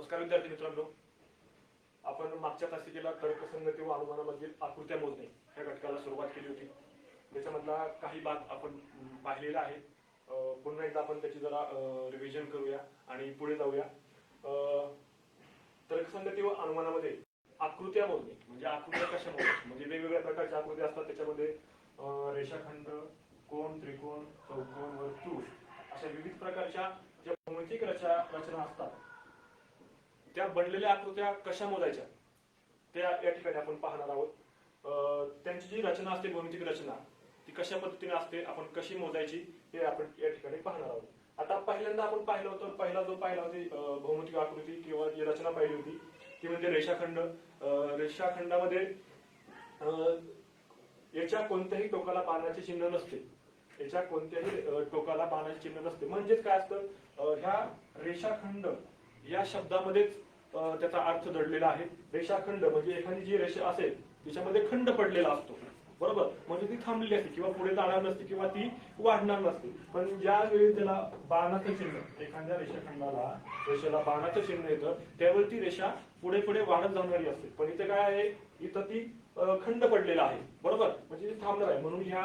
नमस्कार विद्यार्थी मित्रांनो, आपण मागच्या तासिकेला तर्कसंगती व अनुमानामधील आकृत्या मोजणे या घटकाला सुरुवात केली होती. त्याच्यामधला काही भाग आपण पाहिलेला आहे. पुन्हा एकदा आपण त्याची जरा रिव्हिजन करूया आणि पुढे जाऊया. तर्कसंगती व अनुमानामध्ये आकृत्या मोजणे म्हणजे आकृत्या कशा मोजायच्या, म्हणजे वेगवेगळ्या प्रकारच्या आकृत्या असतात. त्याच्यामध्ये रेषाखंड, कोन, त्रिकोण, चौकोन, वर्तुळ अशा विविध प्रकारच्या ज्या भौमितिक रचना असतात त्या बनलेल्या आकृत्या कशा मोजायच्या त्या या ठिकाणी आपण पाहणार आहोत. त्यांची जी रचना असते, भौमितिक रचना, ती कशा पद्धतीने असते, आपण कशी मोजायची हे आपण या ठिकाणी पाहणार आहोत. आता पहिल्यांदा आपण पाहिलं होतं, पहिला जो पाहिला होती भौमितिक आकृती किंवा जी रचना पाहिली होती ती म्हणजे रेषाखंड. रेषाखंडामध्ये याच्या कोणत्याही टोकाला बाणाचे चिन्ह नसते. याच्या कोणत्याही टोकाला बाणाचे चिन्ह नसते. म्हणजेच काय असतं, ह्या रेषाखंड या शब्दामध्येच त्याचा अर्थ दडलेला आहे. रेषाखंड म्हणजे एखादी जी रेषा असेल तिच्यामध्ये खंड पडलेला असतो, बरोबर. म्हणजे ती थांबलेली असते किंवा पुढे जाणार नसते किंवा ती वाढणार नसते. पण ज्यावेळी त्याला बाणाचं चिन्ह, एखाद्या रेषाखंडाला रेषेला बाणाचं चिन्ह येतं त्यावेळी ती रेषा पुढे पुढे वाढत जाणारी असते. पण इथे काय आहे, इथं ती खंड पडलेला आहे, बरोबर. म्हणजे ती थांबणार आहे. म्हणून ह्या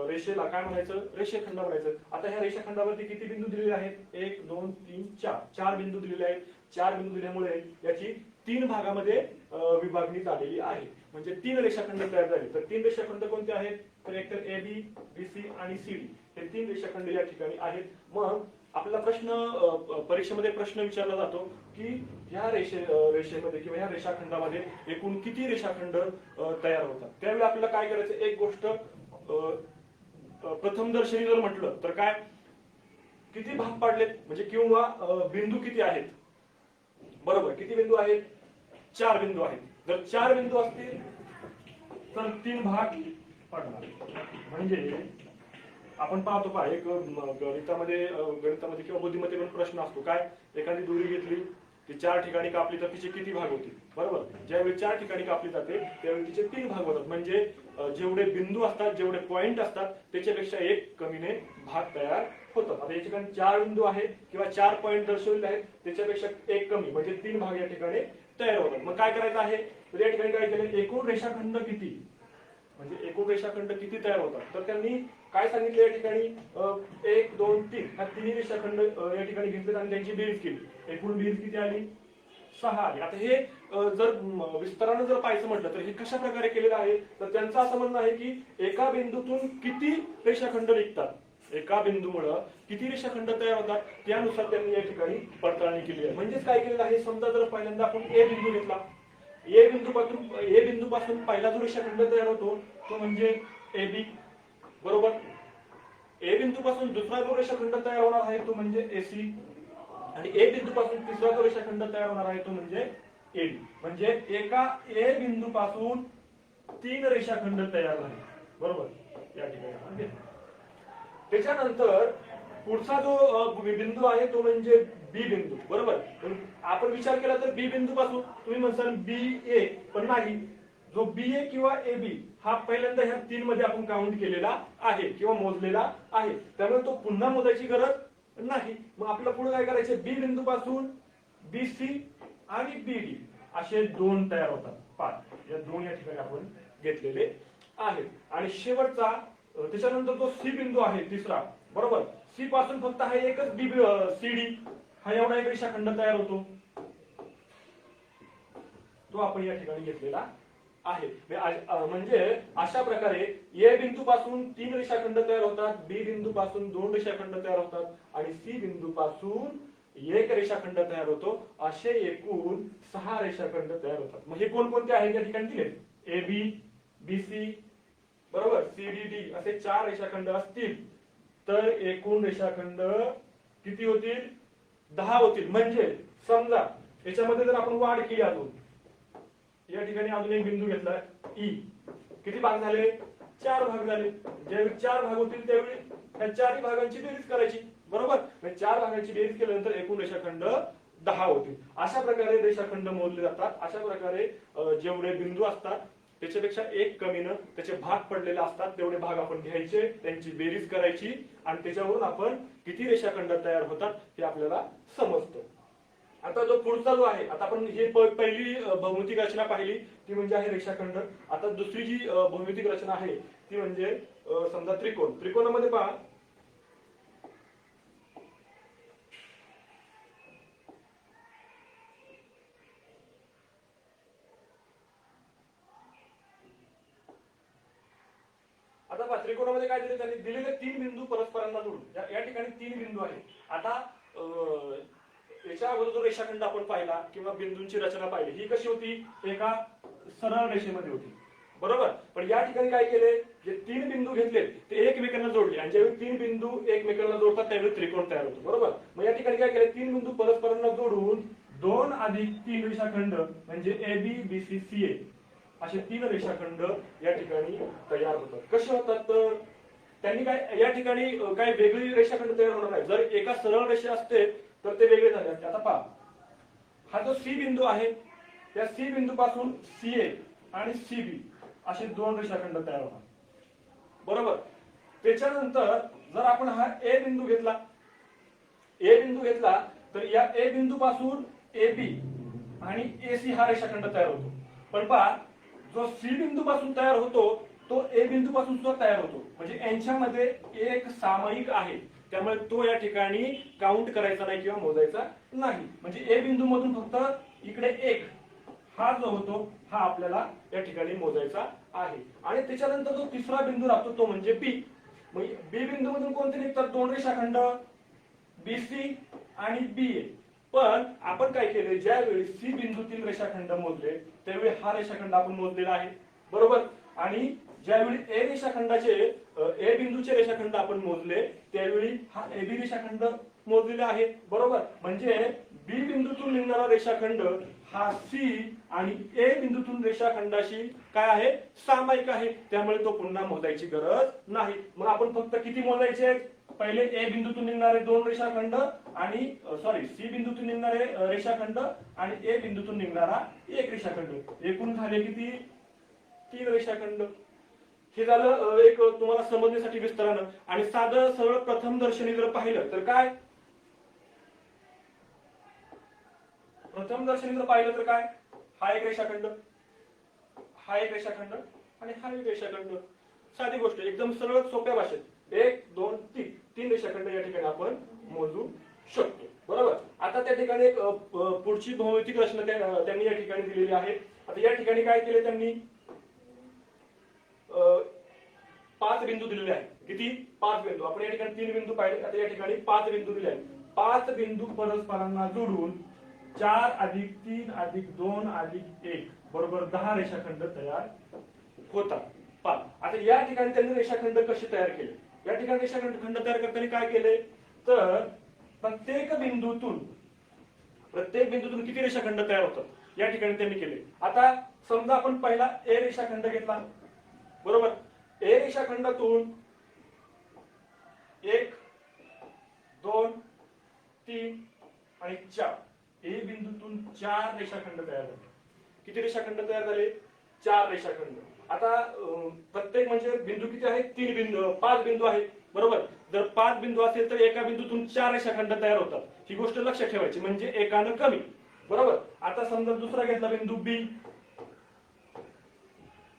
रेषेला काय म्हणायचं, रेषाखंड म्हणायचं. आता ह्या रेषाखंडावरती किती बिंदू दिलेले आहेत, 1 2 3 4 4 बिंदू दिलेले आहेत. 4 बिंदू दिल्यामुळे याची 3 भागामध्ये विभागणी झालेली आहे. म्हणजे 3 रेषाखंड तयार झाले. तर 3 रेषाखंड कोणते आहेत, तर एक तर AB, BC आणि CD हे 3 रेषाखंड या ठिकाणी आहेत. मग आपला प्रश्न परीक्षेमध्ये प्रश्न विचारला जातो की ह्या रेषेमध्ये किंवा ह्या रेषाखंडामध्ये एकूण किती रेषाखंड तयार होतात. त्यावेळी आपल्याला काय करायचं, एक गोष्ट प्रथमदर्शनी जर म्हटलं तर काय, किती भाग पाडलेत म्हणजे किंवा बिंदू किती आहेत, बरोबर. किती बिंदू आहेत, 4 बिंदू आहेत. जर 4 बिंदू असतील तर 3 भाग पडणार. म्हणजे आपण पाहतो पहा, एक गणितामध्ये किंवा बुद्धिमत्तेमध्ये प्रश्न असतो काय, एखादी दोरी घेतली ती 4 ठिकाणी कापली तर तिचे किती भाग होतील, बरोबर. ज्यावेळी 4 ठिकाणी कापली जाते त्यावेळी तिचे 3 भाग होतात. म्हणजे जेवढे बिंदू असतात, जेवढे पॉइंट असतात त्याच्यापेक्षा 1 कमीने भाग तयार होतात. आता या ठिकाणी 4 बिंदू आहेत किंवा 4 पॉइंट दर्शवलेले आहेत, त्याच्यापेक्षा 1 कमी म्हणजे 3 भाग या ठिकाणी तयार होतात. मग काय करायचं आहे, तर या ठिकाणी काय केलं, एकूण रेषाखंड किती, म्हणजे एकूण रेषाखंड किती तयार होतात. तर त्यांनी काय सांगितलं या ठिकाणी, 1 2 3 ह्या 3 रेषाखंड या ठिकाणी घेतले आणि त्यांची बेरीज केली. एकूण बेरीज किती आली, 6 आली. आता हे जर विस्तारानं जर पाहायचं म्हटलं तर हे कशा प्रकारे केलेलं आहे, तर त्यांचं असं म्हणणं आहे की एका बिंदूतून किती रेषाखंड निघतात, एका बिंदूमुळे किती रेषाखंड तयार होतात त्यानुसार त्यांनी या ठिकाणी पडताळणी केली आहे. म्हणजेच काय केलेलं आहे, समजा जर पहिल्यांदा आपण ए बिंदू घेतला, ए बिंदूपासून पहिला जो रेषाखंड तयार होतो तो म्हणजे AB, बरोबर. ए बिंदूपासून दुसरा जो रेषाखंड तयार होणार आहे तो म्हणजे AC आणि ए बिंदूपासून तिसरा जो रेषाखंड तयार होणार आहे तो म्हणजे AD. म्हणजे एका ए बिंदूपासून 3 रेषाखंड तयार झाले, बरोबर. या ठिकाणी त्याच्यानंतर पुढचा जो बिंदू आहे तो म्हणजे बी बिंदू, बरोबर. आपण विचार केला तर बी बिंदू पासून तुम्ही म्हणसाल BA, पण नाही. जो BA किंवा AB हा पहिल्यांदा ह्या 3 मध्ये आपण काउंट केलेला आहे किंवा मोजलेला आहे, त्यामुळे तो पुन्हा मोजायची गरज नाही. मग आपल्याला पुढे काय करायचे, बी बिंदू पासून BC आणि BD असे 2 तयार होतात, 5. या 2 या ठिकाणी आपण घेतलेले आहेत. आणि शेवटचा त्याच्यानंतर तो C बिंदू आहे तिसरा, बरोबर. C पासून फक्त हा एकच CD हा एवढा एक रेषाखंड तयार होतो, तो आपण या ठिकाणी घेतलेला आहे. म्हणजे अशा प्रकारे ए बिंदू पासून 3 रेषाखंड तयार होतात, बी बिंदू पासून 2 रेषाखंड तयार होतात आणि सी बिंदू पासून 1 रेषाखंड तयार होतो. असे एकूण 6 रेषाखंड तयार होतात. मग हे कोणकोणते आहेत या ठिकाणी दिले, AB, BC, बरोबर, CDD असे 4 रेषाखंड असतील तर एकूण रेषाखंड किती होतील, 10 होतील. म्हणजे समजा याच्यामध्ये जर आपण वाढ केली, अजून या ठिकाणी अजून एक बिंदू घेतला E, किती भाग झाले, 4 भाग झाले. ज्यावेळी 4 भाग होतील त्यावेळी या 4 भागांची बेरीज करायची, बरोबर. 4 भागांची बेरीज केल्यानंतर एकूण रेषाखंड 10 होतील. अशा प्रकारे रेषाखंड मोजले जातात. अशा प्रकारे जेवढे बिंदू असतात त्याच्यापेक्षा 1 कमीनं त्याचे भाग पडलेले असतात, तेवढे भाग आपण घ्यायचे, त्यांची बेरीज करायची आणि त्याच्यावरून आपण किती रेषाखंड तयार होतात हे आपल्याला समजतं. आता जो पुढचा जो आहे, आता आपण ही पहिली भौमितिक रचना पाहिली ती म्हणजे आहे रेषाखंड. आता दुसरी जी भौमितिक रचना आहे ती म्हणजे समजा त्रिकोण. त्रिकोणामध्ये पहा, आता पहा त्रिकोणामध्ये काय दिले त्यांनी, दिलेले 3 बिंदू परस्परांना जोडून या ठिकाणी 3 बिंदू आहेत. आता याच्या अगोदर जो रेषाखंड आपण पाहिला किंवा बिंदूंची रचना पाहिली ही कशी होती, एका सरळ रेषेमध्ये होती, बरोबर. पण या ठिकाणी काय केले, जे 3 बिंदू घेतले ते एकमेकांना जोडले आणि ज्यावेळी 3 बिंदू एकमेकांना जोडतात त्यावेळी त्रिकोण तयार होतो, बरोबर. मग या ठिकाणी काय केले, 3 बिंदू परस्परांना जोडून 2 अधिक 3 रेषाखंड म्हणजे AB BC CA असे 3 रेषाखंड या ठिकाणी तयार होतात. कसे होतात तर त्यांनी काय या ठिकाणी काय वेगळी रेषाखंड तयार होणार नाही. जर एका सरळ रेषा असते तर ते वेगळे झाले असते. आता पहा, हा जो C बिंदू आहे त्या C बिंदू पासून CA आणि CB असे 2 रेषाखंड तयार होतात, बरोबर. त्याच्यानंतर जर आपण हा A बिंदू घेतला तर या A बिंदू पासून AB आणि AC हा रेषाखंड तयार होतो. पण पहा, जो C बिंदू पासून तयार होतो तो A बिंदू पासून सुद्धा तयार होतो, म्हणजे यांच्यामध्ये एक सामायिक आहे, त्यामुळे तो या ठिकाणी काउंट करायचा नाही किंवा मोजायचा नाही. म्हणजे A बिंदू मधून फक्त इकडे एक हा जो होतो हा आपल्याला या ठिकाणी मोजायचा आहे. आणि त्याच्यानंतर जो तिसरा बिंदू राहतो तो म्हणजे B. मग B बिंदू मधून कोणते निघतात, 2 रेषाखंड BC आणि BA. पण आपण काय केले, ज्यावेळी C बिंदूतील रेषाखंड मोजले त्यावेळी हा रेषाखंड आपण मोजलेला आहे, बरोबर. आणि ज्यावेळी A बिंदूचे रेषाखंड आपण मोजले त्यावेळी हा AB रेषाखंड मोजलेला आहे, बरोबर. म्हणजे B बिंदूतून निघणारा रेषाखंड हा C आणि A बिंदूतून रेषाखंडाशी काय आहे, सामायिक आहे, त्यामुळे तो पुन्हा मोजायची गरज नाही. मग आपण फक्त किती मोजायचे, पहिले A बिंदूतून निघणारे 2 रेषाखंड आणि C बिंदूतून निघणारे रेषाखंड आणि A बिंदूतून निघणारा एक रेषाखंड, एकूण झाले किती, 3 रेषाखंड. हे झालं एक तुम्हाला समजण्यासाठी विस्तारानं. आणि साधं सरळ प्रथम दर्शनी जर पाहिलं तर काय, प्रथम दर्शनी जर पाहिलं तर काय, हा एक रेषाखंड, हा एक रेषाखंड आणि हा एक रेषाखंड. साधी गोष्ट, एकदम सरळ सोप्या भाषेत 1 2 3 3 रेषाखंड या ठिकाणी आपण मोजू शकतो, बरोबर. आता त्या ठिकाणी एक पुढची भौमितिक रचना त्यांनी या ठिकाणी दिलेली आहे. आता या ठिकाणी काय केले त्यांनी, 5 बिंदू दिलेले आहेत. किती, 5 बिंदू. आपण या ठिकाणी 3 बिंदू पाहिले, आता या ठिकाणी 5 बिंदू दिले आहेत. 5 बिंदू परस्परांना जोडून 4 अधिक 3 अधिक 2 अधिक 1 बरोबर 10 रेषाखंड तयार होतात. पहा, आता या ठिकाणी त्यांनी रेषाखंड कसे तयार केले, या ठिकाणी रेषाखंड तयार करताना काय केले तर प्रत्येक बिंदूतून किती रेषाखंड तयार होतात या ठिकाणी त्यांनी केले. आता समजा आपण पहिला A रेषाखंड घेतला, बरोबर. A रेषाखंडातून 1 2 3 आणि 4 A बिंदूतून 4 रेषाखंड तयार झाले. किती रेषाखंड तयार झाले, 4 रेषाखंड. आता प्रत्येक म्हणजे बिंदू किती आहेत, 3 बिंदू, 5 बिंदू आहेत, बरोबर. जर 5 बिंदू असेल तर एका बिंदूतून 4 रेषाखंड तयार होतात, ही गोष्ट लक्षात ठेवायची, म्हणजे एकानं कमी, बरोबर. आता समजा दुसरा घेतला बिंदू B,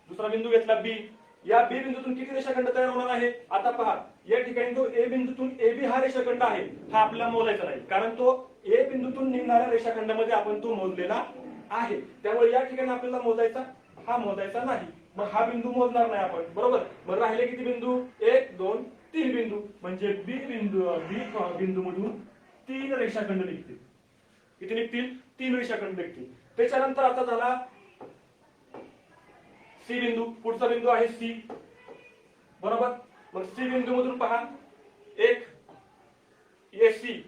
दुसरा बिंदू घेतला B, या B बिंदूतून किती रेषाखंड तयार होणार आहे. आता पहा, या ठिकाणी जो A बिंदूतून AB हा रेषाखंड आहे हा आपल्याला मोजायचा नाही, कारण तो A बिंदूतून निघणाऱ्या रेषाखंडामध्ये आपण तो मोजलेला आहे, त्यामुळे या ठिकाणी आपल्याला मोजायचा नाही. मग हा बिंदू मोजणार नाही आपण, बरोबर. मग राहिले किती बिंदू, 1 2 3 बिंदू, म्हणजे B बिंदू मधून 3 रेषाखंड निघतील. किती निघतील, 3 रेषाखंड निघतील. त्याच्यानंतर आता झाला C बिंदू, पुढचा बिंदू आहे C, बरोबर. मग C बिंदू मधून पहा, एक AC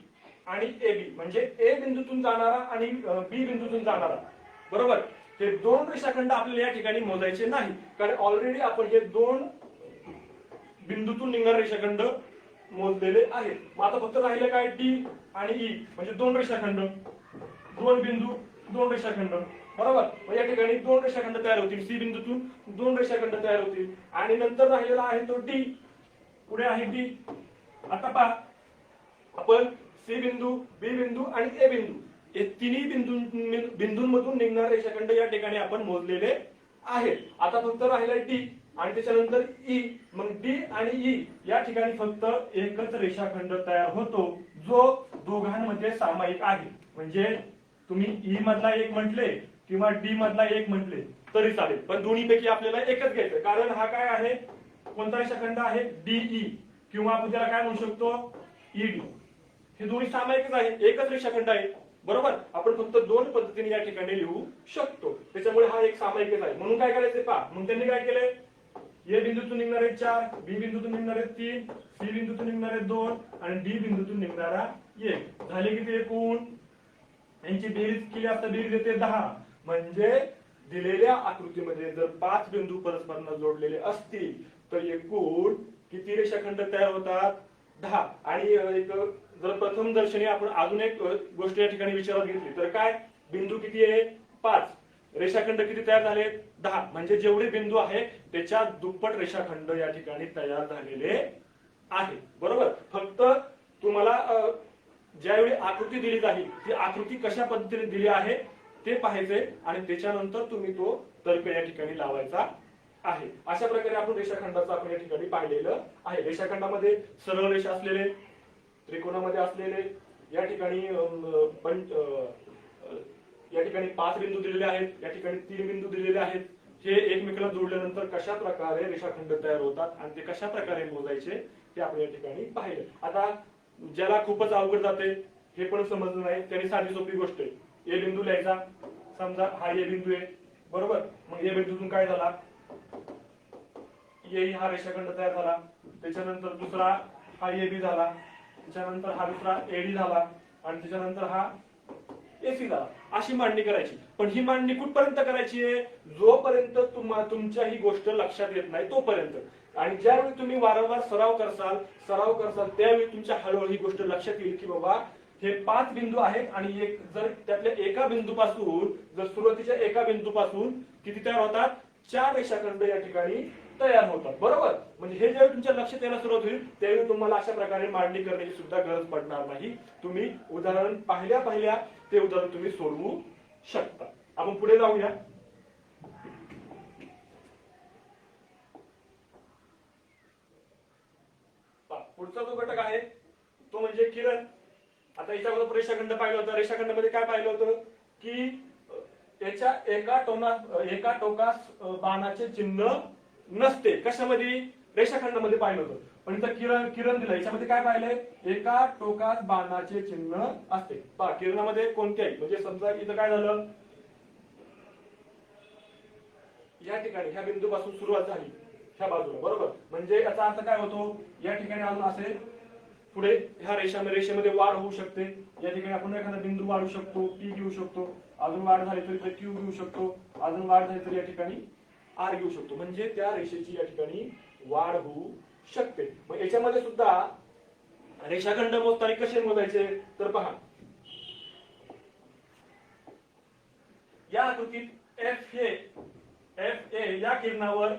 आणि AB म्हणजे A बिंदूतून जाणारा आणि B बिंदूतून जाणारा, बरोबर. हे 2 रेषाखंड आपल्याला या ठिकाणी मोजायचे नाही, कारण ऑलरेडी आपण हे 2 बिंदूतून निघणारे रेषाखंड मोजलेले आहेत. मग आता फक्त राहिले काय, D आणि E म्हणजे 2 रेषाखंड, 2 बिंदू 2 रेषाखंड, बरोबर. मग या ठिकाणी 2 रेषाखंड तयार होतील, C बिंदूतून 2 रेषाखंड तयार होतील. आणि नंतर राहिलेला आहे तो D, पुढे आहे D. आता पहा, आपण C बिंदू, B बिंदू आणि A बिंदू हे तिन्ही बिंदूंमधून निघणारे रेषाखंड या ठिकाणी आपण मोजलेले आहेत. आता फक्त राहिला डी आणि त्याच्यानंतर ई. मग डी आणि ई या ठिकाणी फक्त एकच रेषाखंड तयार होतो जो दोघांमध्ये सामायिक आहे. म्हणजे तुम्ही ई मधला एक म्हटले किंवा डी मधला एक म्हटले तरी चालेल, पण दोन्हीपैकी आपल्याला एकच घ्यायचं. कारण हा काय आहे, कोणता रेषाखंड आहे, डीई, किंवा आपण त्याला काय म्हणू शकतो, ईडी. हे दोन्ही सामायिकच आहे, एकच रेषाखंड आहे. बरोबर, आपण फक्त दोन पद्धतीने या ठिकाणी लिहू शकतो. त्याच्यामुळे हा एक सामायिकच आहे. म्हणून काय करायचं पहा, मग त्यांनी काय केले, ए बिंदूतून निघणारे 4, बी बिंदूतून निघणारे 3, सी बिंदूतून निघणारे 2 आणि डी बिंदूतून निघणारा 1. झाले किती एकूण, यांची बेरीज केली असता बेरीज येते 10. म्हणजे दिलेल्या आकृतीमध्ये जर 5 बिंदू परस्परांना जोडलेले असतील तर एकूण किती रेषाखंड तयार होतात, 10. आणि एक जर प्रथम दर्शनी आपण अजून एक गोष्ट या ठिकाणी विचारात घेतली तर काय, बिंदू किती आहे, 5, रेषाखंड किती तयार झाले, 10. म्हणजे जेवढे बिंदू आहे त्याच्या दुप्पट रेषाखंड या ठिकाणी तयार झालेले आहे. बरोबर, फक्त तुम्हाला ज्यावेळी आकृती दिली जाईल ती आकृती कशा पद्धतीने दिली आहे ते पाहायचंय आणि त्याच्यानंतर तुम्ही तो तर्क या ठिकाणी लावायचा आहे. अशा प्रकारे आपण रेषाखंडाचं आपण या ठिकाणी पाहिलेलं आहे. रेषाखंडामध्ये सरळ रेषा असलेले, त्रिकोणामध्ये असलेले, या ठिकाणी या ठिकाणी 5 बिंदू दिलेले आहेत, या ठिकाणी 3 बिंदू दिलेले आहेत. हे एकमेकांना जोडल्यानंतर कशा प्रकारे रेषाखंड तयार होतात आणि ते कशा प्रकारे मोजायचे ते आपण या ठिकाणी पाहिलं. आता ज्याला खूपच अवघड जाते, हे पण समजलं नाही, त्याने साधी सोपी गोष्ट आहे, ए बिंदू लिहायचा. समजा हा ए बिंदू आहे, बरोबर, मग ए बिंदूतून काय झाला, ए हा रेषाखंड तयार झाला. त्याच्यानंतर दुसरा हा ए बी झाला, त्याच्यानंतर हा दुसरा एडी झाला आणि त्याच्यानंतर हा एसी झाला. अशी मांडणी करायची. पण ही मांडणी कुठपर्यंत करायची आहे, जोपर्यंत तुमच्या ही गोष्ट लक्षात येत नाही तोपर्यंत. आणि ज्यावेळी तुम्ही वारंवार सराव करसाल त्यावेळी तुमच्या हळूहळू ही गोष्ट लक्षात येईल की बाबा हे 5 बिंदू आहेत आणि एक जर त्यातल्या एका बिंदूपासून जर सुरुवातीच्या एका बिंदूपासून किती तयार होतात, 4 रेषाखंड या ठिकाणी तयार होतात. बरोबर, म्हणजे हे ज्यावेळी तुमच्या लक्षात यायला सुरुवात होईल त्यावेळी तुम्हाला अशा प्रकारे मांडणी करण्याची सुद्धा गरज पडणार नाही. तुम्ही उदाहरण पाहिल्या ते उदाहरण तुम्ही सोडवू शकता. आपण पुढे जाऊया. पुढचा जो घटक आहे तो म्हणजे किरण. आता याच्या अगोदर रेषाखंड पाहिलं होतं. रेषाखंडामध्ये काय पाहिलं होतं की त्याच्या एका टोकास बाणाचे चिन्ह नसते. कशामध्ये, रेषाखंडामध्ये पाहिलं होतं. पण इथं किरण दिलं, याच्यामध्ये काय पाहिलंय, एका टोकास बाणाचे चिन्ह असते. पहा किरणामध्ये कोणत्याही, म्हणजे समजा इथं काय झालं, या ठिकाणी ह्या बिंदूपासून सुरुवात झाली ह्या बाजूला, बरोबर, म्हणजे याचा अर्थ काय होतो, या ठिकाणी अजून असे पुढे ह्या रेषेमध्ये वाढ होऊ शकते. या ठिकाणी आपण एखादा बिंदू वाढू शकतो, टी घेऊ शकतो, अजून वाढ झाली तरी क्यू घेऊ शकतो, अजून वाढ झाली तरी या ठिकाणी आर घेऊ शकतो. म्हणजे त्या रेषेची या ठिकाणी वाढ होऊ शकते. मग याच्यामध्ये सुद्धा रेषाखंड मोजताना कसे मोजायचे तर पहा, या आकृतीत एफ ए या किरणावर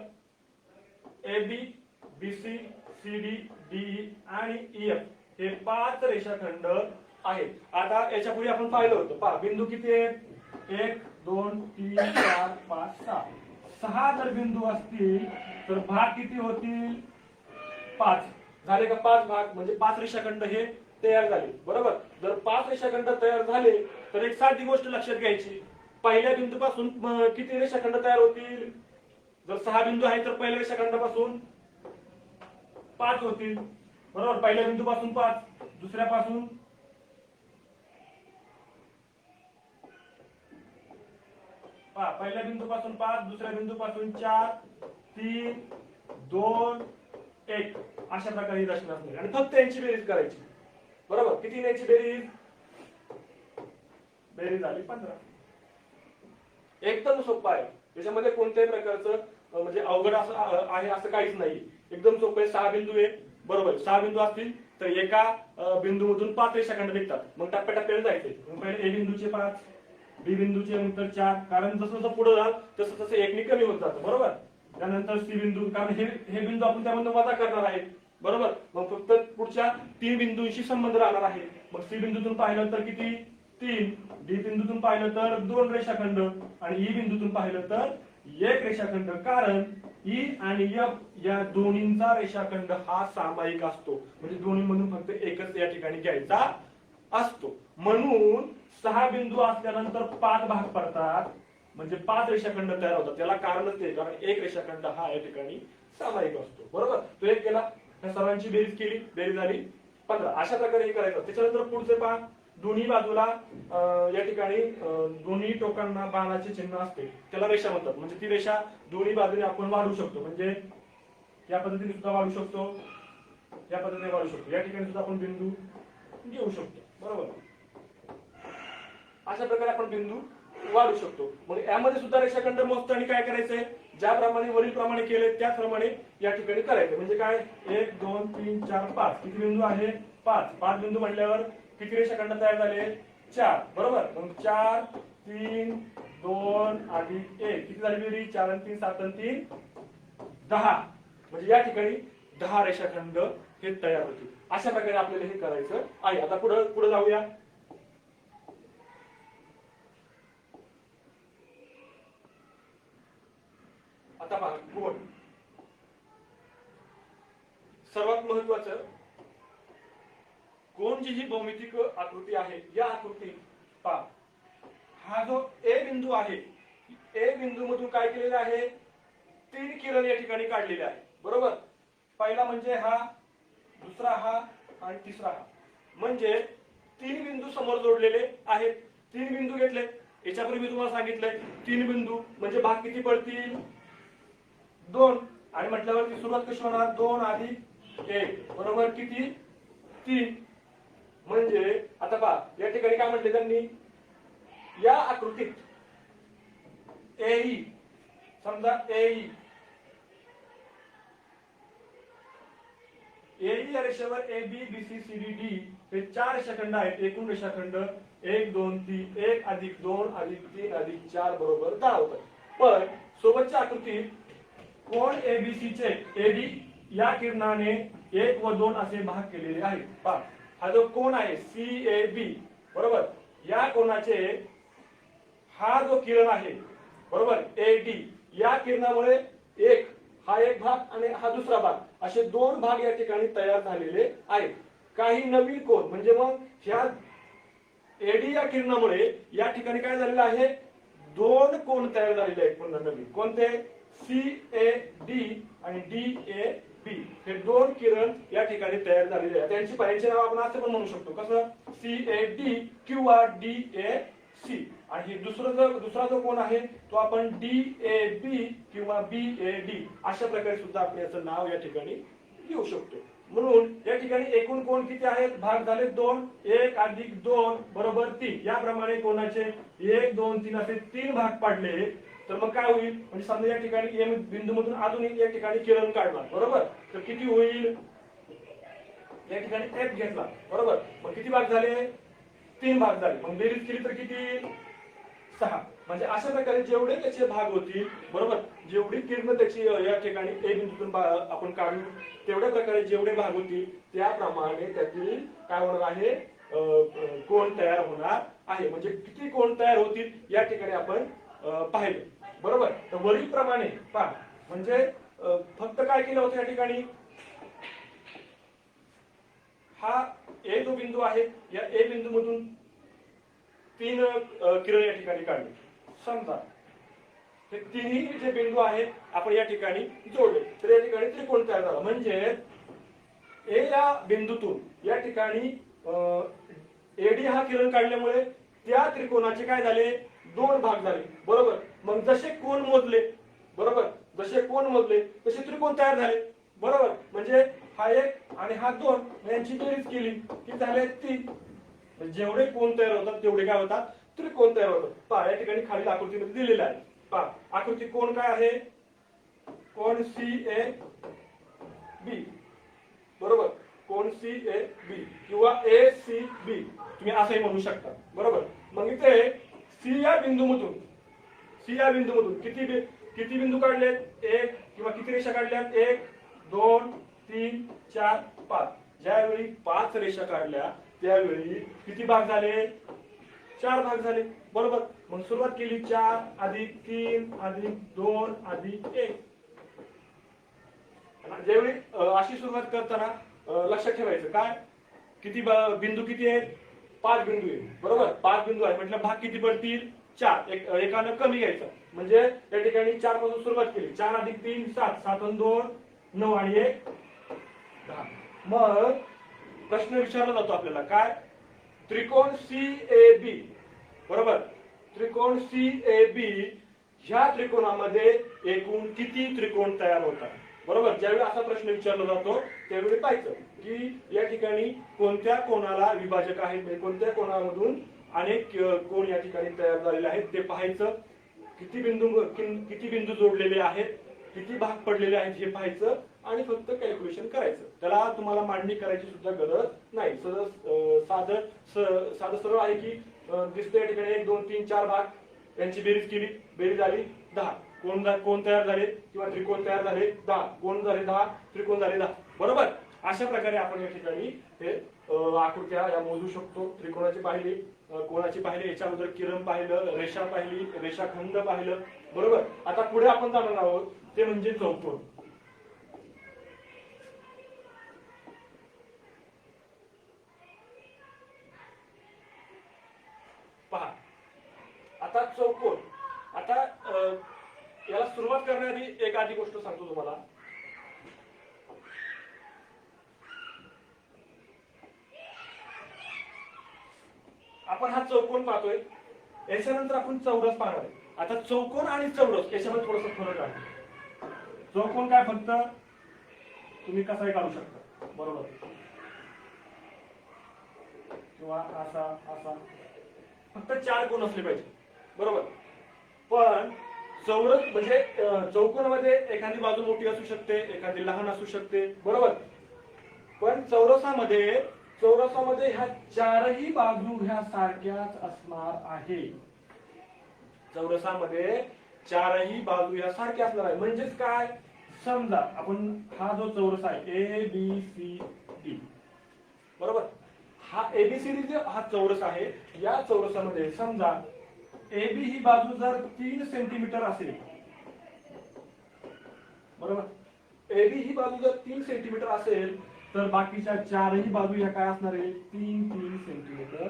A B, B C, C D, D आणि ई एफ हे 5 रेषाखंड आहेत. आता याच्या पुढे आपण पाहिलं होतं, पहा बिंदू किती आहेत, 1 2 3 4 5 6. 6 जर बिंदू असतील तर भाग किती होतील, 5 झाले का, 5 भाग म्हणजे 5 रेषाखंड हे तयार झाले. बरोबर, जर 5 रेषाखंड तयार झाले तर एक साधी गोष्ट लक्षात घ्यायची, पहिल्या बिंदूपासून किती रेषाखंड तयार होतील, जर 6 बिंदू आहेत तर पहिल्या रेषाखंडापासून 5 होतील. बरोबर, पहिल्या बिंदूपासून 5, दुसऱ्यापासून पहिल्या बिंदूपासून 5, दुसऱ्या बिंदूपासून 4 3 2 1 अशा प्रकारे ही रचना असणार आणि फक्त यांची बेरीज करायची. बरोबर, किती यांची बेरीज झाली 15. एकदम सोपं आहे, त्याच्यामध्ये कोणत्याही प्रकारचं म्हणजे अवघड असं आहे असं काहीच नाही, एकदम सोपं आहे. 6 बिंदू आहे, बरोबर, 6 बिंदू असतील तर एका बिंदूमधून 5 रेषाखंड निघतात. मग टप्प्याटप्प्याने जायचे. पहिले ए बिंदूचे 5, बी बिंदूचे नंतर 4, कारण जसं जसं पुढे जाल तसं तसं एकने कमी होत जातं. बरोबर, त्यानंतर सी बिंदू, कारण हे बिंदू आपण त्यामधून वजा करणार आहे. बरोबर, मग फक्त पुढच्या 3 बिंदूंशी संबंध राहणार आहे. मग सी बिंदूतून पाहिलं तर किती, 3, डी बिंदूतून पाहिलं तर 2 रेषाखंड आणि ई बिंदूतून पाहिलं तर 1 रेषाखंड, कारण ई आणि एफ या दोन्हींचा रेषाखंड हा सामायिक असतो, म्हणजे दोन्ही मधून फक्त एकच या ठिकाणी घ्यायचा असतो. म्हणून 6 बिंदू असल्यानंतर 5 भाग पडतात, म्हणजे 5 रेषाखंड तयार होतात. त्याला कारणच ते, कारण एक रेषाखंड हा या ठिकाणी सामायिक असतो. बरोबर, तो एक केला, त्या सर्वांची बेरीज केली, बेरीज झाली 15. अशा प्रकारे हे करायचं. त्याच्यानंतर पुढचे पहा, दोन्ही बाजूला या ठिकाणी दोन्ही टोकांना बाणाचे चिन्ह असते, त्याला रेषा म्हणतात. म्हणजे ती रेषा दोन्ही बाजूने आपण वाढवू शकतो, म्हणजे या पद्धतीने सुद्धा वाढवू शकतो, या पद्धतीने वाढवू शकतो, या ठिकाणी सुद्धा आपण बिंदू घेऊ शकतो. बरोबर, अशा प्रकारे आपण बिंदू वाढू शकतो. मग यामध्ये सुद्धा रेषाखंड मोजताना काय करायचंय, ज्याप्रमाणे वरील प्रमाणे केले त्याचप्रमाणे या ठिकाणी करायचं. म्हणजे काय, 1 2 3 4 5 किती बिंदू आहे, 5. 5 बिंदू म्हटल्यावर किती रेषाखंड तयार झाले, 4. बरोबर, मग 4 3 2 अधिक 1 किती झाली बेरीज, 4 आणि 3 7 आणि 3 10. म्हणजे या ठिकाणी 10 रेषाखंड हे तयार होतील. अशा प्रकारे आपल्याला हे करायचं आहे. आता पुढे जाऊया. आता पहा, कोण सर्वात महत्वाचं, कोणची जी भौमितिक आकृती आहे, या आकृतीत पहा, हा जो ए बिंदू आहे, ए बिंदू मधून काय केलेलं आहे, 3 किरण या ठिकाणी काढलेले आहे. बरोबर, पहिला म्हणजे हा, दुसरा हा आणि तिसरा हा, म्हणजे 3 बिंदू समोर जोडलेले आहेत. 3 बिंदू घेतले, याच्यापूर्वी मी तुम्हाला सांगितलंय 3 बिंदू म्हणजे भाग किती पडतील, 2. आणि म्हटल्यावरती सुरुवात कशी होणार, 2 अधिक 1 बरोबर किती, 3. म्हणजे आता पहा, या ठिकाणी काय म्हटले त्यांनी, या आकृतीत एई, समजा एई या रेषेवर A B B C C D D हे 4 रेषाखंड आहेत. एकूण रेषाखंड 1 2 3, 1 अधिक 2 अधिक 3 अधिक 4 बरोबर 10 होतात. पण सोबतच्या आकृतीत कोण एबीसी चे एडी या किरणाने 1 व 2 असे भाग केलेले आहेत. पहा, हा जो कोण आहे सी ए बी, बरोबर, या कोणाचे हा जो किरण आहे, बरोबर, एडी, या किरणामुळे हा एक भाग आणि हा दुसरा भाग असे 2 भाग या ठिकाणी तयार झालेले आहेत. काही नवीन कोण, म्हणजे मग ह्या एडी या किरणामुळे या ठिकाणी काय झालेलं आहे, 2 कोण तयार झालेले आहेत पुन्हा नवीन. कोणते, सी ए डी आणि डी ए बी, हे 2 किरण या ठिकाणी तयार झालेले आहेत. त्यांचे नाव आपण असं पण म्हणू शकतो, कसं, सी ए डी किंवा डी ए सी. आणि दुसरा जो कोण आहे तो आपण डी ए बी किंवा बी ए डी अशा प्रकारे सुद्धा आपण याचं नाव या ठिकाणी घेऊ शकतो. म्हणून या ठिकाणी एकूण कोण किती आहेत, भाग झाले 2, 1 अधिक 2 बरोबर 3. याप्रमाणे कोणाचे 1 2 3 असे 3 भाग पाडले तर मग काय होईल, म्हणजे समजा या ठिकाणी एम बिंदू मधून अजून एक या ठिकाणी किरण काढला, बरोबर, तर किती होईल, या ठिकाणी एफ घेतला, बरोबर, मग किती भाग झाले, 3 भाग झाले. मग बेरीज केली तर किती, 6. म्हणजे अशा प्रकारे जेवढे त्याचे भाग होतील, बरोबर, जेवढी किरण त्याची या ठिकाणी ए बिंदूतून आपण काढू, तेवढ्या प्रकारे जेवढे भाग होतील त्याप्रमाणे त्यातील काय होणार आहे, कोण तयार होणार आहे. म्हणजे किती कोण तयार होतील या ठिकाणी आपण पाहिले. बरोबर, तर वरील प्रमाणे पहा, म्हणजे फक्त काय केलं होतं या ठिकाणी, हा ए जो बिंदू आहे, या ए बिंदू मधून 3 किरण या ठिकाणी काढले. समजा हे तिन्ही जे बिंदू आहेत आपण या ठिकाणी जोडले तर या ठिकाणी त्रिकोण तयार झाला. म्हणजे ए या बिंदूतून या ठिकाणी एडी हा किरण काढल्यामुळे त्या त्रिकोणाचे काय झाले, 2 भाग झाले. बरोबर, मग जसे कोण मोजले, बरोबर, जसे कोण मोजले तसे त्रिकोण तयार झाले. बरोबर, म्हणजे हा 1 आणि हा 2 यांची बेरीज केली की झाले 3. जेवढे कोण तयार होतात तेवढे काय होतात, त्रिकोण तयार होतात. पहा, या ठिकाणी खालील आकृतीमध्ये दिलेलं आहे. पहा, आकृती कोण काय आहे, कोण सी ए बी, बरोबर, कोण सी ए बी किंवा ए सी बी तुम्ही असंही म्हणू शकता. बरोबर, मग इथे सी या बिंदूमधून किती बिंदू काढलेत, 1 किंवा किती रेषा काढल्यात, 1 2 3 4 5. ज्यावेळी 5 रेषा काढल्या त्यावेळी किती भाग झाले, 4 भाग झाले, बरोबर. मग सुरुवात केली 4 अधिक 3 अधिक 2 अधिक 1. ज्यावेळी अशी सुरुवात करताना लक्षात ठेवायचं काय, किती बिंदू किती आहेत, 5 बिंदू आहेत, बरोबर. 5 बिंदू आहेत म्हटलं भाग किती पडतील, 4. एकानं कमी घ्यायचं, म्हणजे या ठिकाणी 4 पासून सुरुवात केली. 4 अधिक 3 7, 7 आणि 2 9 आणि 1 10. मग प्रश्न विचारला जातो आपल्याला काय, त्रिकोण CAB, बरोबर. त्रिकोण CAB ह्या त्रिकोणामध्ये एकूण किती त्रिकोण तयार होतात, बरोबर. ज्यावेळी असा प्रश्न विचारला जातो त्यावेळी पाहायचं की या ठिकाणी कोणत्या कोणाला विभाजक आहेत, म्हणजे कोणत्या कोणामधून अनेक कोण या ठिकाणी तयार झालेले आहेत ते पाहायचं. किती बिंदू जोडलेले आहेत, किती भाग पडलेले आहेत हे पाहायचं आणि फक्त कॅल्क्युलेशन करायचं. त्याला तुम्हाला मांडणी करायची सुद्धा गरज नाही. साधं सरळ आहे की दिसतं या ठिकाणी 1 2 3 4 भाग, यांची बेरीज केली, बेरीज झाली 10. कोण तयार झाले किंवा त्रिकोण तयार झाले 10, कोण झाले 10, त्रिकोण झाले 10, बरोबर. अशा प्रकारे आपण या ठिकाणी हे आकृत्या या मोजू शकतो. त्रिकोणाची पाहिली, कोणाची पाहिली, याच्या अगोदर किरण पाहिलं, रेषा पाहिली, रेषाखंड पाहिलं, बरोबर. आता पुढे आपण जाणार आहोत ते म्हणजे चौकोन. पहा आता चौकोन. आता याला सुरुवात करण्याआधी एक आधी गोष्ट सांगतो तुम्हाला. आपण हा चौकोन पाहतोय, याच्यानंतर आपण चौरस पाहणार आहे. आता चौकोन आणि चौरस याच्यामध्ये थोडासा फरक आहे. चौकोन काय फक्त तुम्ही कसाही काढू शकता, बरोबर, किंवा असा असा, फक्त 4 कोण असले पाहिजे, बरोबर. पण चौरस म्हणजे चौकोनामध्ये एखादी बाजू मोठी असू शकते, एखादी लहान असू शकते, बरोबर. पण चौरसामध्ये ह्या 4ही बाजू ह्या सारख्याच असणार आहे. चौरसामध्ये 4ही बाजू ह्या सारख्या असणार आहे. म्हणजेच काय, समजा आपण हा जो चौरस आहे ABCD, बरोबर. हा ABCD हा चौरस आहे. या चौरसामध्ये समजा AB ही बाजू जर 3 सेंटीमीटर असेल, बरोबर. AB ही बाजू जर 3 सेंटीमीटर असेल तर बाकीच्या 4ही बाजू या काय असणार आहे, 3 सेंटीमीटर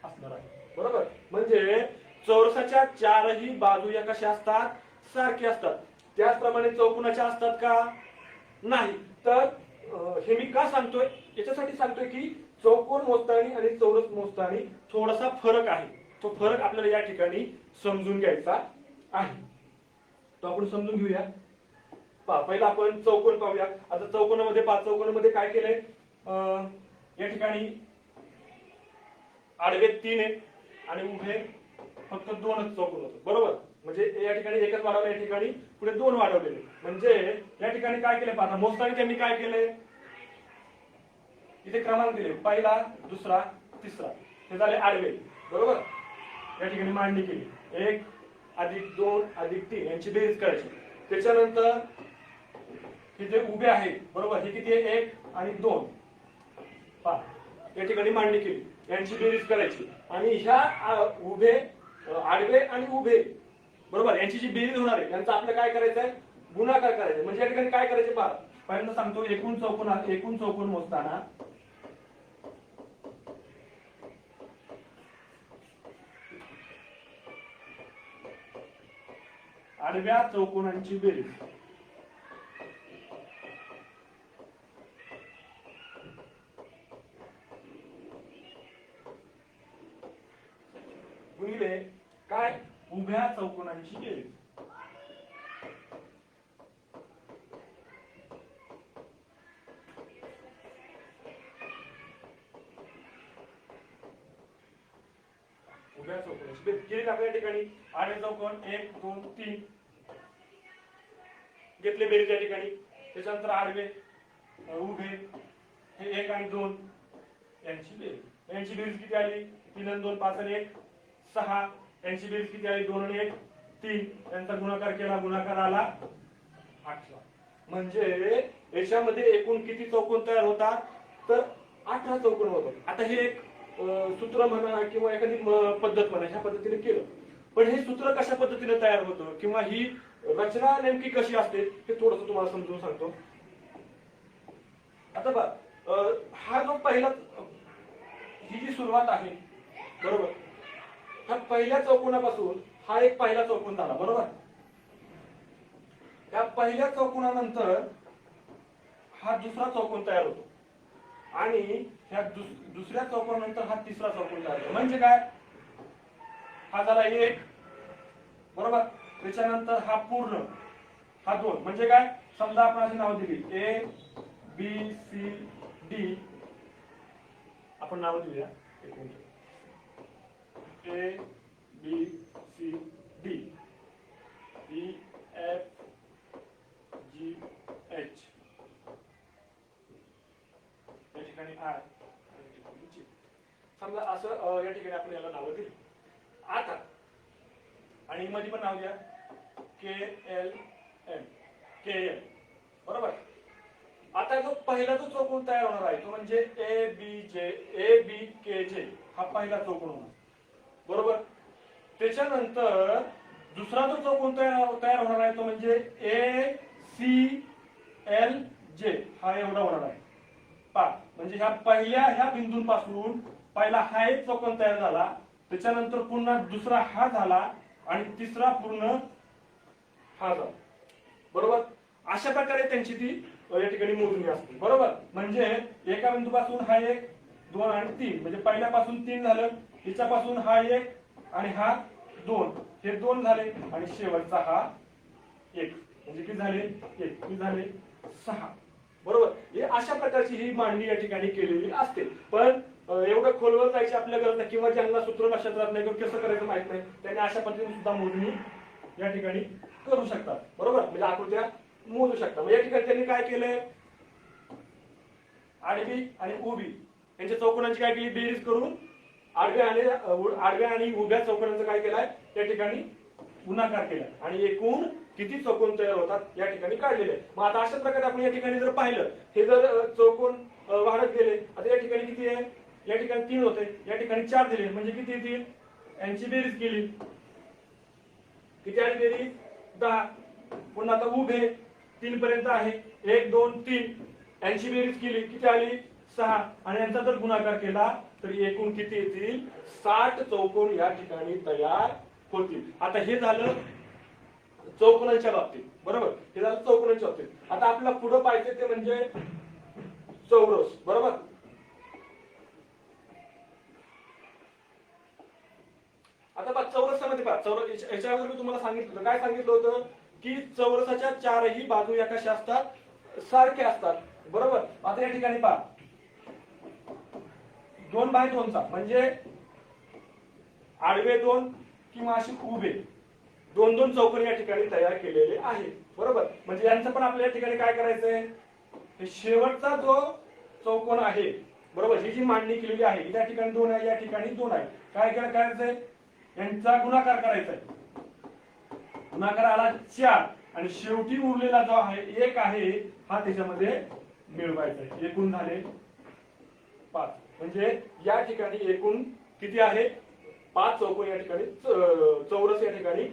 असणार आहे, बरोबर. म्हणजे चौरसाच्या 4ही बाजू या कशा असतात, सारख्या असतात. त्याचप्रमाणे चौकोनाच्या असतात का, नाही. तर हे मी का सांगतोय, याच्यासाठी सांगतोय की चौकोन मोजताना आणि चौरस मोजताना थोडासा फरक आहे. तो फरक आपल्याला या ठिकाणी समजून घ्यायचा आहे. तो आपण समजून घेऊया. पहिला आपण चौकोन पाहूया. आता चौकोनामध्ये चौकोनामध्ये काय केलंय, या ठिकाणी आडवे 3 आहे आणि उभे फक्त 2च चौकोन होते, बरोबर. म्हणजे या ठिकाणी एकच वाढवलं, या ठिकाणी पुढे 2 वाढवलेले. म्हणजे या ठिकाणी काय केले पाहता, मोजताना त्यांनी काय केले, इथे क्रमांक दिले, पहिला दुसरा तिसरा, हे झाले आडवे, बरोबर. या ठिकाणी मांडणी केली, 1 अधिक 2 अधिक 3 यांची बेरीज करायची. त्याच्यानंतर हे जे उभे आहेत, बरोबर, हे किती आहे, 1 आणि 2, पहा या ठिकाणी मांडणी केली, यांची बेरीज करायची. आणि ह्या उभे, आडवे आणि उभे, बरोबर, यांची जी बेरीज होणार आहे यांचा आपल्याला काय करायचं आहे, गुणाकार करायचा. म्हणजे या ठिकाणी काय करायचे पहा, पहिल्यांदा सांगतो एकूण चौकोन मोजताना आडव्या चौकोनांची बेरीज गुणिले काय, उभ्या चौकोनांची बेरीज. उभ्या चौकोनाची बेरीज केली आपल्या या ठिकाणी. आडवे चौकोन 1 2 3 घेतले बेरीज या ठिकाणी. त्याच्यानंतर आडवे उभे हे 1 आणि 2 यांची बेरीज किती आली, 3 आणि 2 5 आणि 1 6. यांची बेरीज किती आली, 2 आणि 1 3. यांचा गुणाकार केला, गुणाकार आला 18. म्हणजे याच्यामध्ये एकूण किती चौकोन तयार होतात, तर 18 चौकोन होतात. आता हे एक सूत्र म्हणा किंवा एखादी पद्धत म्हणा ह्या पद्धतीने केलं, पण हे सूत्र कशा पद्धतीने तयार होतं किंवा ही रचना नेमकी कशी असते हे थोडंसं तुम्हाला समजून सांगतो. आता बघा, हा जो पहिला ही जी सुरुवात आहे बरोबर, ह्या पहिल्या चौकोनापासून हा एक पहिला चौकोन झाला बरोबर. या पहिल्या चौकोनानंतर हा दुसरा चौकोन तयार होतो आणि ह्या दुसऱ्या चौकोनानंतर हा तिसरा चौकोन तयार होतो. म्हणजे काय, हा झाला एक बरोबर, त्याच्यानंतर हा पूर्ण, हा दोन. म्हणजे काय, समजा आपण अशी नाव दिली ए बी सी डी, आपण नाव दिली A B C D E F G H, या ठिकाणी आय, समजा असं या ठिकाणी आपण याला नावं दिली. आता आणि मध्ये पण नाव द्या के एल एम, के एल बरोबर. आता जो पहिला जो चौकोन तयार होणार आहे तो म्हणजे ए बी के जे, हा पहिला चौकोन होणार बरोबर. त्याच्यानंतर दुसरा जो चौकोन तयार होणार आहे तो म्हणजे ए सी एल जे, हा एवढा होणार आहे. म्हणजे ह्या बिंदूंपासून पहिला हा एक चौकोन तयार झाला, त्याच्यानंतर पुन्हा दुसरा हा झाला आणि तिसरा पूर्ण हा झाला बरोबर. अशा प्रकारे त्यांची ती या ठिकाणी मोजणी असते बरोबर. म्हणजे एका बिंदूपासून हा एक, दोन आणि तीन, म्हणजे पहिल्यापासून तीन झालं, हिच्यापासून हा एक आणि हा दोन, हे दोन झाले आणि शेवटचा हा एक, म्हणजे किती झाले, एक, किती झाले, सहा बरोबर. हे अशा प्रकारची ही मांडणी या ठिकाणी केलेली असते. पण एवढं खोलवर जायची आपल्या गरज नाही किंवा ज्यांना सूत्र लक्षात राहत नाही किंवा कसं करायचं माहित नाही त्यांनी अशा पद्धतीने सुद्धा मोजणी या ठिकाणी करू शकतात बरोबर. म्हणजे आकृत्या मोजू शकतात. या ठिकाणी त्यांनी काय केलंय, आडवी आणि उभी यांच्या चौकोनांची काय केली, बेरीज करून आडव्या आणि उभ्या चौकोनांचं काय केलंय या ठिकाणी गुणाकार केला आणि एकूण किती चौकोन तयार होतात या ठिकाणी काढलेले. मग आता अशा प्रकारे आपण या ठिकाणी जर पाहिलं, हे जर चौकोन वाढत गेले, आता या ठिकाणी किती आहे, या ठिकाणी 3 होते, या ठिकाणी 4 दिले, म्हणजे किती येतील, यांची बेरीज केली, किती आली बेरीज, 10. पुन्हा आता उभे 3 पर्यंत आहे, 1 2 3, यांची बेरीज केली, किती आली, 6. आणि यांचा जर गुणाकार केला तर एकूण किती येतील, 60 चौकोन या ठिकाणी तयार होतील. आता हे झालं चौकोनांच्या बाबतीत बरोबर, हे झालं चौकोनांच्या बाबतीत. आता आपल्याला पुढे पाहिजे ते म्हणजे चौरस बरोबर. आता पहा चौरसामध्ये पहा, चौरस याच्यावर मी तुम्हाला सांगितलं, काय सांगितलं होतं की चौरसाच्या चारही बाजू या कशा असतात, सारख्या असतात बरोबर. आता या ठिकाणी पहा 2x2चा म्हणजे आडवे 2 किंवा अशी उभे 2-2 चौकोन या ठिकाणी तयार केलेले आहेत बरोबर. म्हणजे यांचं पण आपल्या या ठिकाणी काय करायचंय, हे शेवटचा जो चौकोन आहे बरोबर, ही जी मांडणी केलेली आहे या ठिकाणी 2 आहे, या ठिकाणी 2 आहे, काय करायचंय, यांचा गुणाकार करायचा आहे. गुणाकार आला 4 आणि शेवटी उरलेला जो आहे 1 आहे हा त्याच्यामध्ये मिळवायचा आहे. एकूण झाले 5. म्हणजे या ठिकाणी एकूण किती आहे, 5 चौकोन या ठिकाणी चौरस या ठिकाणी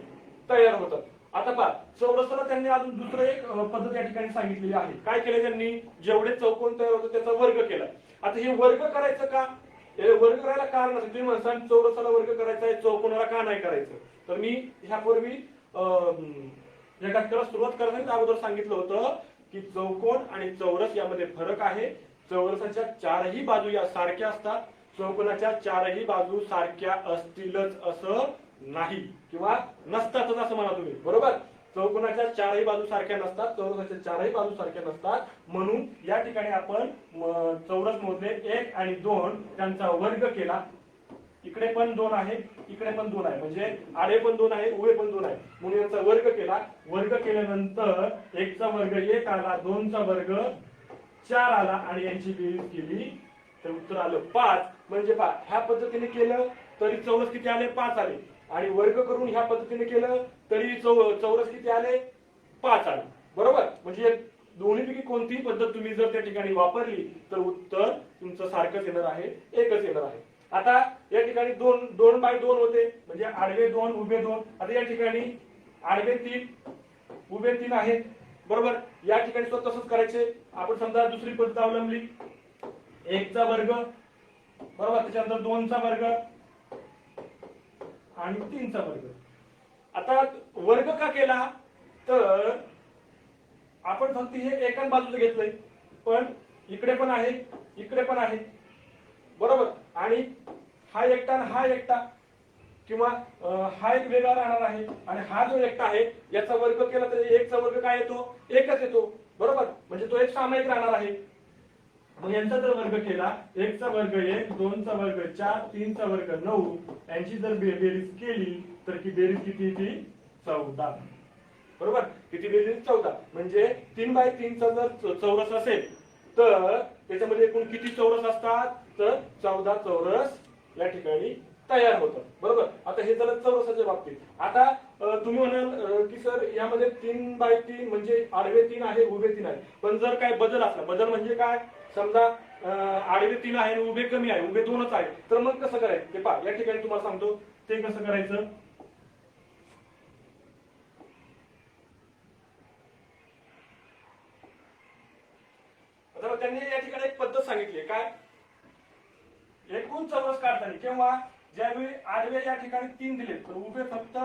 तयार होतात. आता पहा चौरसाला त्यांनी अजून दुसरं एक पद्धत या ठिकाणी सांगितलेली आहे. काय केलं त्यांनी, जेवढे चौकोन तयार होतात त्याचा वर्ग केला. आता हे वर्ग करायचं का, वर्ग करायला कारण असेल, तुम्ही म्हणता चौरसाला वर्ग करायचा आहे, चौकोनाला का नाही करायचं. तर मी ह्यापूर्वी या घटकाला सुरुवात करताना अगोदर सांगितलं होतं की चौकोन आणि चौरस यामध्ये फरक आहे. चौरसाच्या चारही बाजू या सारख्या असतात, चौकोनाच्या चारही बाजू सारख्या असतीलच असं नाही किंवा नसतातच असं म्हणा तुम्ही बरोबर. चौकोनाच्या चारही बाजू सारख्या नसतात, चौरसाच्या चारही बाजू सारख्या नसतात. म्हणून या ठिकाणी आपण चौरस मोजले 1 आणि 2 त्यांचा वर्ग केला. इकडे पण 2 आहे, इकडे पण 2 आहे, म्हणजे आडे पण 2 आहे, उभे पण 2 आहे, म्हणून यांचा वर्ग केला. वर्ग केल्यानंतर 1 चा वर्ग 1 आला, 2 चा वर्ग 4 आला आणि यांची बेरीज केली तर उत्तर आलं 5. म्हणजे पहा ह्या पद्धतीने केलं तरी चौरस किती आले, 5 आले. आणि वर्ग करून ह्या पद्धतीने केलं तरी चौरस किती आले, 5 आले बरोबर. म्हणजे दोन्हीपैकी कोणतीही पद्धत तुम्ही जर त्या ठिकाणी वापरली तर उत्तर तुमचं सारखंच येणार आहे, एकच येणार आहे. आता या ठिकाणी 2 बाय 2 होते, म्हणजे आडवे 2 उभे 2. आता या ठिकाणी आडवे 3 उभे 3 आहेत, बरोबर. या ठिकाणी सुद्धा तसंच करायचे. आपण समजा दुसरी पद्धत अवलंबली, 1 चा वर्ग, बरोबर, त्याच्यानंतर 2 चा वर्ग आणि 3 चा वर्ग. आता वर्ग का केला, तर आपण फक्त हे एकाच बाजूला घेतलंय, पण इकडे पण आहे, इकडे पण आहे, बरोबर. आणि हा एकटा आणि हा एकटा, किंवा हा एक वेगळा राहणार आहे, आणि हा जो एकटा आहे याचा वर्ग केला तर 1 चा वर्ग काय येतो, 1च येतो, बरोबर. म्हणजे तो एक सामायिक राहणार आहे. मग यांचा जर वर्ग केला, 1 चा वर्ग 1, 2 चा वर्ग 4, 3 चा वर्ग 9, यांची जर बेरीज केली तर की बेरीज किती येते, 14, बरोबर. किती बेरीज, 14. म्हणजे 3 बाय 3 चा जर चौरस असेल तर त्याच्यामध्ये एकूण किती चौरस असतात, तर 14 चौरस या ठिकाणी तयार होतात, बरोबर. आता हे झालं चौरसाच्या बाबतीत. आता तुम्ही म्हणाल की सर यामध्ये 3 बाय 3 म्हणजे आडवे 3 आहे, उभे 3 आहे, पण जर काय बदल असला, बदल म्हणजे काय, समजा आडवे 3 आहे आणि उभे कमी आहे, उभे 2च आहे, तर मग कसं करायचं ते पहा. या ठिकाणी तुम्हाला सांगतो ते कसं करायचं. आता त्यांनी या ठिकाणी एक पद्धत सांगितली, काय, एकूण चौरस काढताना किंवा ज्यावेळी आडवे या ठिकाणी 3 दिलेत तर उभे फक्त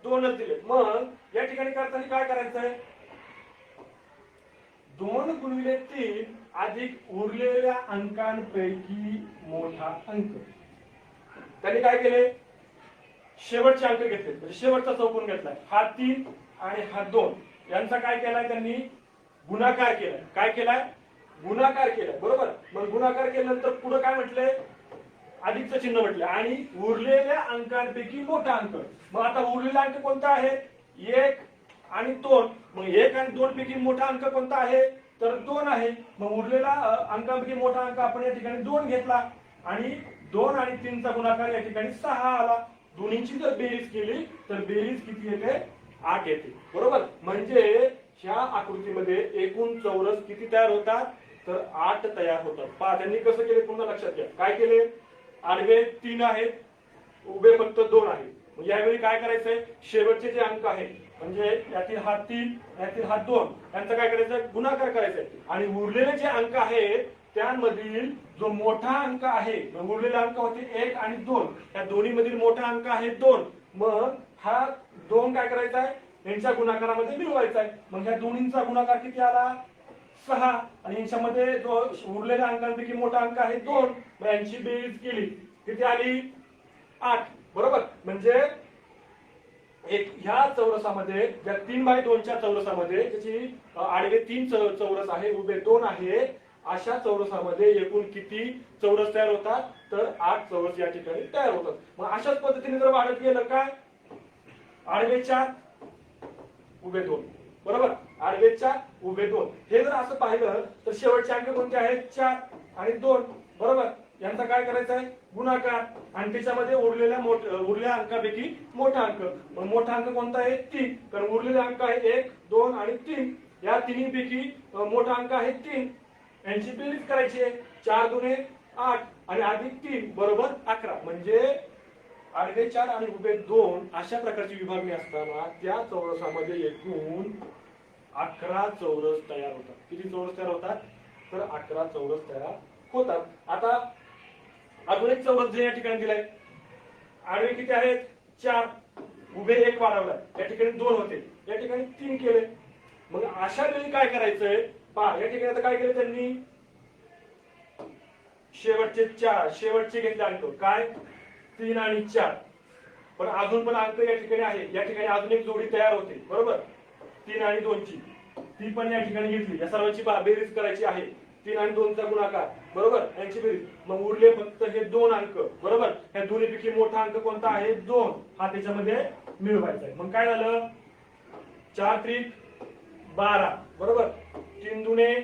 2च दिलेत, मग या ठिकाणी करताना काय करायचंय, 2 गुणिले 3 अधिक उरलेल्या अंकांपैकी मोठा अंक. त्यांनी काय केले, शेवटचे अंक घेतले, म्हणजे शेवटचा चौकोन घेतलाय, हा 3 आणि हा 2 यांचा काय केलाय, त्यांनी गुणाकार केलाय. काय केलाय, गुणाकार केलाय, बरोबर. मग गुणाकार केल्यानंतर पुढे काय म्हटलंय, अधिकचं चिन्ह म्हटलं, आणि उरलेल्या अंकांपैकी मोठा अंक. मग आता उरलेला अंक कोणता आहे, 1 आणि 2. मग 1 आणि 2 पैकी मोठा अंक कोणता आहे, तर 2 आहे. मग उरलेला अंकांपैकी मोठा अंक आपण या ठिकाणी 2 घेतला, आणि 2 आणि 3 चा गुणाकार या ठिकाणी 6 आला. दोन्हीची जर बेरीज केली तर बेरीज किती येते, 8 येते, बरोबर. म्हणजे ह्या आकृतीमध्ये एकूण चौरस किती तयार होतात, तर 8 तयार होतात. पहा त्यांनी कसं केले, पुन्हा लक्षात घ्या. काय केले, आडवे 3 आहेत, उभे फक्त 2 आहेत. म्हणजे यावेळी काय करायचंय, शेवटचे जे अंक आहेत, म्हणजे यातील हा 3, यातील हा 2, यांचा काय करायचं, गुणाकार करायचा, आणि उरलेले जे अंक आहेत त्यामधील जो मोठा अंक आहे, उरलेले अंक होते 1 आणि 2, या दोन्ही मधील मोठा अंक आहे 2. मग हा 2 काय करायचा आहे, यांच्या गुणाकारामध्ये मिळवायचा आहे. मग ह्या दोन्हींचा गुणाकार किती आला, 6, आणि यांच्यामध्ये जो उरलेल्या अंकांपैकी मोठा अंक आहे 2, मग यांची बेरीज केली किती आली, 8, बरोबर. म्हणजे एक ह्या चौरसामध्ये, ज्या 3 बाय 2 च्या चौरसामध्ये, ज्याची आडवे 3 चौरस आहे, उभे 2 आहे, अशा चौरसामध्ये एकूण किती चौरस तयार होतात, तर 8 चौरस या ठिकाणी तयार होतात. मग अशाच पद्धतीने जर वाढत गेलं, काय, आडवे 4 उभे 2, बरोबर. आडवे 4 उभे 2, हे जर असं पाहिलं तर शेवटचे अंक कोणते आहेत, 4 आणि 2, बरोबर. यांचा काय करायचा आहे, गुणाकार, आणि त्याच्यामध्ये उरलेल्या अंकापैकी मोठा अंक. मग मोठा अंक कोणता आहे, 3, कारण उरलेले अंक आहे 1, 2 आणि 3, या तिन्हीपैकी मोठा अंक आहे 3. यांची बेरीज करायची आहे, 4 दुने 8 आणि अधिक 3 बरोबर 11. म्हणजे आडवे 4 आणि उभे 2 अशा प्रकारची विभागणी असताना त्या चौरसामध्ये एकूण 11 चौरस तयार होतात. किती चौरस तयार होतात, तर 11 चौरस तयार होतात. आता अजून एक चौरस जे या ठिकाणी दिलाय, आडवे किती आहेत, 4, उभे 1 वाढवलाय, या ठिकाणी 2 होते, या ठिकाणी 3 केले. मग अशा वेळी काय करायचंय, पहा या ठिकाणी आता काय केलं त्यांनी, शेवटचे घेतले अंक, काय, 3 आणि 4, पण अजून पण अंक या ठिकाणी आहे, या ठिकाणी अजून एक जोडी तयार होते, बरोबर. 3 आणि 2 ची, ती पण या ठिकाणी घेतली. या सर्वांची बेरीज करायची आहे, 3 आणि 2 चा गुणाकार, बरोबर, यांची बेरीज. मग उरले फक्त हे 2 अंक, बरोबर. ह्या दोन्हीपैकी मोठा अंक कोणता आहे, 2, हा त्याच्यामध्ये मिळवायचा आहे. मग काय झालं, 4 त्रिक 12, बरोबर, 3 दुने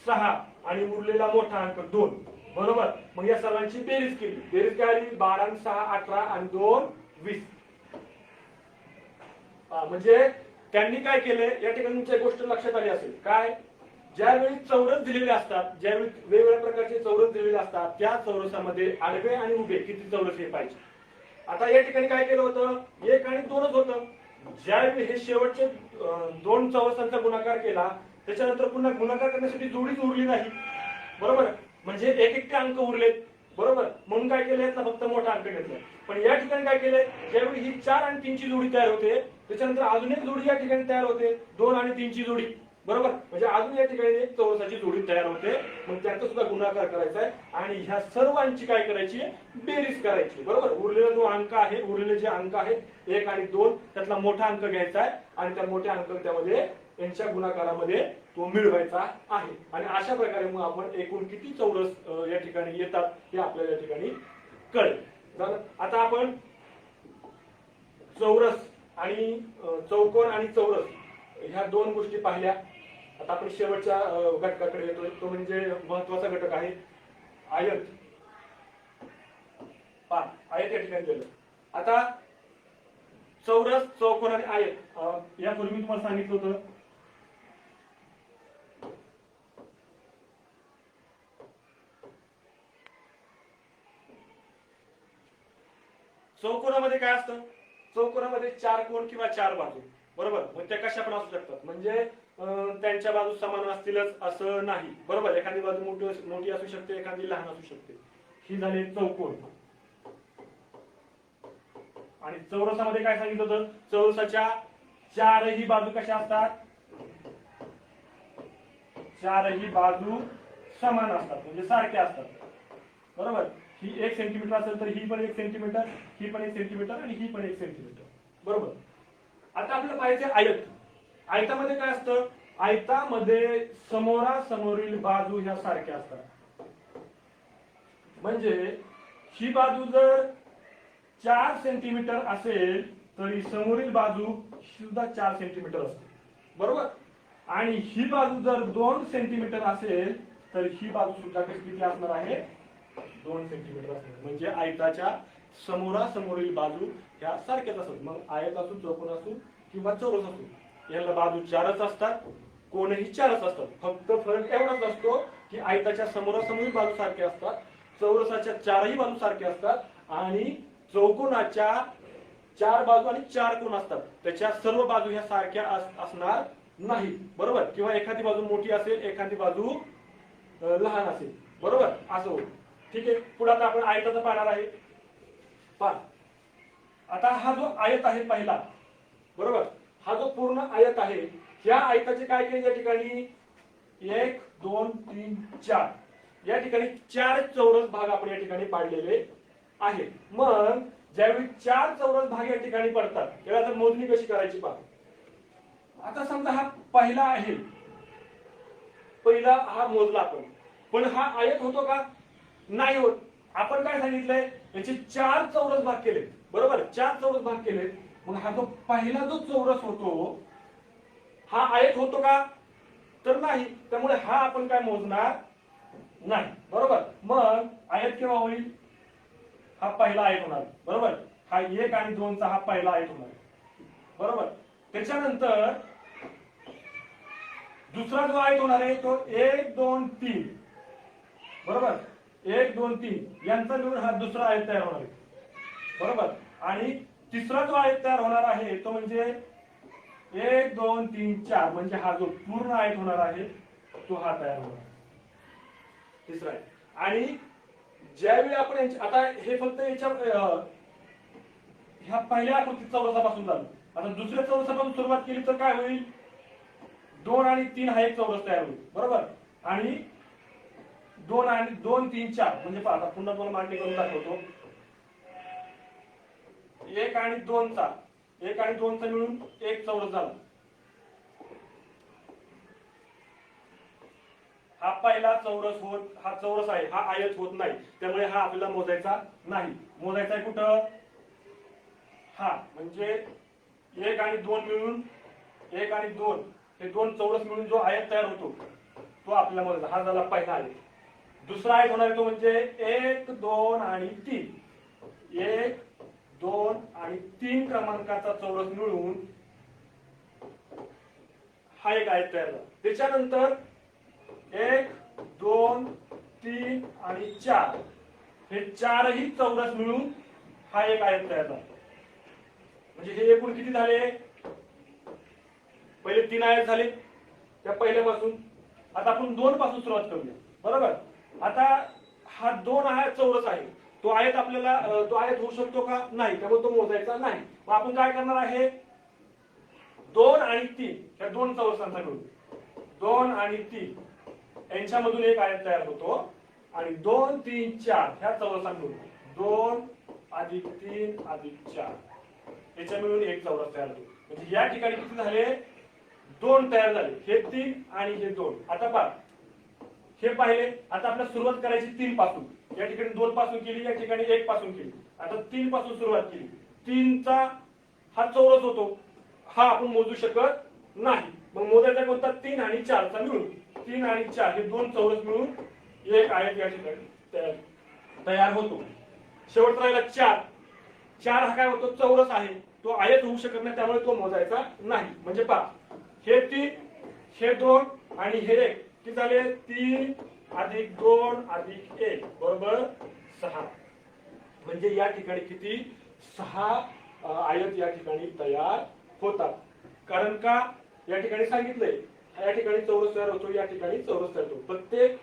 6 आणि उरलेला मोठा अंक 2, बरोबर. मग या सर्वांची बेरीज केली, बेरीज काय आली, 12 आणि 6 18 आणि 2 20. म्हणजे त्यांनी काय केले, या ठिकाणी तुमच्या गोष्ट लक्षात आली असेल, काय, ज्यावेळी चौरस दिलेले असतात, ज्यावेळी वेगवेगळ्या प्रकारचे चौरस दिलेले असतात, त्या चौरसामध्ये आडवे आणि उभे किती चौरस हे पाहिजे. आता या ठिकाणी काय केलं होतं, 1 आणि 2च होतं. ज्यावेळी हे शेवटचे 2 चौरसांचा गुणाकार केला, त्याच्यानंतर पुन्हा गुणाकार करण्यासाठी जोडीच उरली नाही. बरोबर, म्हणजे एक एकटे अंक उरलेत. बरोबर, म्हणून काय केलं, यातला फक्त मोठा अंक घेतला. पण या ठिकाणी काय केलंय, ज्यावेळी ही 4 आणि 3 ची जोडी तयार होते, त्याच्यानंतर अजून एक जोडी या ठिकाणी तयार होते, 2 आणि 3 ची जोडी. बरोबर, म्हणजे अजून या ठिकाणी एक चौरसाची जोडी तयार होते. मग त्यांचा सुद्धा गुणाकार करायचा आहे आणि ह्या सर्वांची काय करायची, बेरीज करायची. बरोबर, उरलेला जो अंक आहे, उरलेले जे अंक आहेत 1 आणि 2, त्यातला मोठा अंक घ्यायचा आहे आणि त्या मोठ्या अंक त्यामध्ये यांच्या गुणाकारामध्ये तो मिळवायचा आहे. आणि अशा प्रकारे मग आपण एकूण किती चौरस या ठिकाणी येतात हे आपल्याला या ठिकाणी कळेल. आता आपण चौरस आणि चौकोन आणि चौरस ह्या 2 गोष्टी पाहिल्या. आता आपण शेवटच्या घटकाकडे येतोय, तो म्हणजे महत्वाचा घटक आहे आयत. आयत या ठिकाणी दिलं. आता चौरस, चौकोन आणि आयत यापूर्वी मी तुम्हाला सांगितलं होतं चौकोनामध्ये काय असतं, चौकोनामध्ये 4 कोन किंवा 4 बाजू. बरोबर, मग त्या कशा पण असू शकतात, म्हणजे त्यांच्या बाजू समान असतीलच असं नाही. बरोबर, एखादी बाजू मोठी असू शकते, एखादी लहान असू शकते. ही झाली चौकोन. आणि चौरसामध्ये काय सांगितलं होतं, चौरसाच्या 4ही बाजू कशा असतात, 4ही बाजू समान असतात, म्हणजे सारख्या असतात. बरोबर, ही 1 सेंटीमीटर असेल तर ही पण 1 सेंटीमीटर, ही पण 1 सेंटीमीटर आणि ही पण 1 सेंटीमीटर. बरोबर, आता आपल्याला पाहिजे आयत. आयतामध्ये काय असतं, आयतामध्ये समोरासमोरील बाजू ह्या सारख्या असतात. म्हणजे ही बाजू जर 4 सेंटीमीटर असेल तरी समोरील बाजू सुद्धा 4 सेंटीमीटर असते. बरोबर, आणि ही बाजू जर 2 सेंटीमीटर असेल तर ही बाजू सुद्धा किती असणार आहे, 2 सेंटीमीटर असणार. म्हणजे आयताच्या समोरासमोरील बाजू ह्या सारख्याच असतात. मग आयत असू, चौकोन असू किंवा चौरस असू, याला बाजू 4च असतात, कोणही 4च असतात. फक्त फरक एवढाच असतो की आयताच्या समोरासमोरील बाजू सारख्या असतात, चौरसाच्या 4ही बाजू सारख्या असतात आणि चौकोनाच्या 4 बाजू आणि 4 कोन असतात. त्याच्या सर्व बाजू ह्या सारख्या असणार नाही. बरोबर, किंवा एखादी बाजू मोठी असेल, एखादी बाजू लहान असेल. बरोबर, असं होईल. ठीक आहे, पुढे आता आपण आयताचं पाहणार आहे. आता हा जो आयत आहे पहिला, बरोबर, हा जो पूर्ण आयत आहे, या आयताचे काय केले, या ठिकाणी 1 2 3 4 या ठिकाणी 4 चौरस भाग आपण या ठिकाणी पाडलेले आहेत. मग ज्यावेळी 4 चौरस भाग या ठिकाणी पडतात तेव्हा मोजणी कशी करायची पहा. आता समजा हा पहिला आहे, पहिला हा मोजला आपण, पण हा आयत होतो का, नाही होत. आपण काय सांगितलंय, याचे 4 चौरस भाग केले. बरोबर, 4 चौरस भाग केले. मग हा जो पहिला जो चौरस होतो हा आयत होतो का, तर नाही. त्यामुळे हा आपण काय मोजणार नाही. बरोबर, मग आयत केव्हा होईल, हा पहिला आयत होणार. बरोबर, हा 1 आणि 2 चा हा पहिला आयत होणार. बरोबर, त्याच्यानंतर दुसरा जो आयत होणार आहे तो 1 2 3. बरोबर, 1 2 3 यांचा मिळून हा दुसरा आयत तयार होणार आहे. बरोबर, आणि तिसरा जो आयत तयार होणार आहे तो म्हणजे 1 2 3 4 म्हणजे हा जो पूर्ण आयत होणार आहे तो हा तयार होणार तिसरा आहे. आणि ज्यावेळी आपण आता हे फक्त याच्या ह्या पहिल्या आकृती चौरसापासून झालं. आता दुसऱ्या चौरसापासून सुरुवात केली तर काय होईल, 2 आणि 3 हा एक चौरस तयार होईल. बरोबर, आणि 2 आणि 2 3 4 म्हणजे पहा, आता पुन्हा तुम्हाला मांडणी करून दाखवतो. 1 आणि 2 चा मिळून एक चौरस झाला. हा पहिला चौरस हा चौरस आहे, हा आयत होत नाही. त्यामुळे हा आपल्याला मोजायचा नाही. मोजायचा आहे कुठं, हा म्हणजे 1 आणि 2 मिळून, 1 आणि 2 हे 2 चौरस मिळून जो आयत तयार होतो तो आपल्याला मोजायचा. हा झाला पहिला आयत. दुसरा आयत होणार तो म्हणजे 1 2 आणि 3. 1 2 आणि 3 क्रमांकाचा चौरस मिळून हा एक आयत तयार झाला. त्याच्यानंतर 1 2 3 आणि 4 हे चारही चौरस मिळून हा एक आयत तयार झाला. म्हणजे हे एकूण किती झाले? पहिले 3 आयत झाले त्या पहिल्यापासून. आता आपण 2 पासून सुरुवात करूया. बरोबर. आता हा 2 आयत चौरस आहे. तो आयत आपल्याला तो आयत होऊ शकतो का? नाही. त्यामुळे तो मोजायचा नाही. मग आपण काय करणार आहे? 2 आणि 3 या दोन चौरसांचा मिळून 2 आणि 3 यांच्यामधून एक आयत तयार होतो आणि 2 3 4 ह्या चौरसांमधून 2 अधिक 3 अधिक 4 याच्या मिळून एक चौरस तयार होतो. म्हणजे या ठिकाणी किती झाले? 2 तयार झाले. हे 3 आणि हे 2. आता पहा हे पाहिले. आता आपल्याला सुरुवात करायची 3 पासून. या ठिकाणी 2 पासून केली, या ठिकाणी 1 पासून केली. आता 3 पासून सुरुवात केली. 3 चा हा चौरस होतो. हा आपण मोजू शकत नाही. मग मोजायचा कोणता? 3 आणि 4 चा मिळून. 3 आणि 4 हे दोन चौरस मिळून एक आयत या ठिकाणी तयार होतो. शेवटचा राहिला 4. 4 हा काय होतो? चौरस आहे. तो आयत होऊ शकत नाही, त्यामुळे तो मोजायचा नाही. म्हणजे पहा हे 3 हे 2 आणि हे 1 किती झाले? 3 अधिक 2 अधिक 1 बरोबर 6. म्हणजे या ठिकाणी किती? 6 आयत या ठिकाणी तयार होतात. कारण का? या ठिकाणी सांगितलंय या ठिकाणी चौरस तयार होतो, या ठिकाणी चौरस तयार होतो. प्रत्येक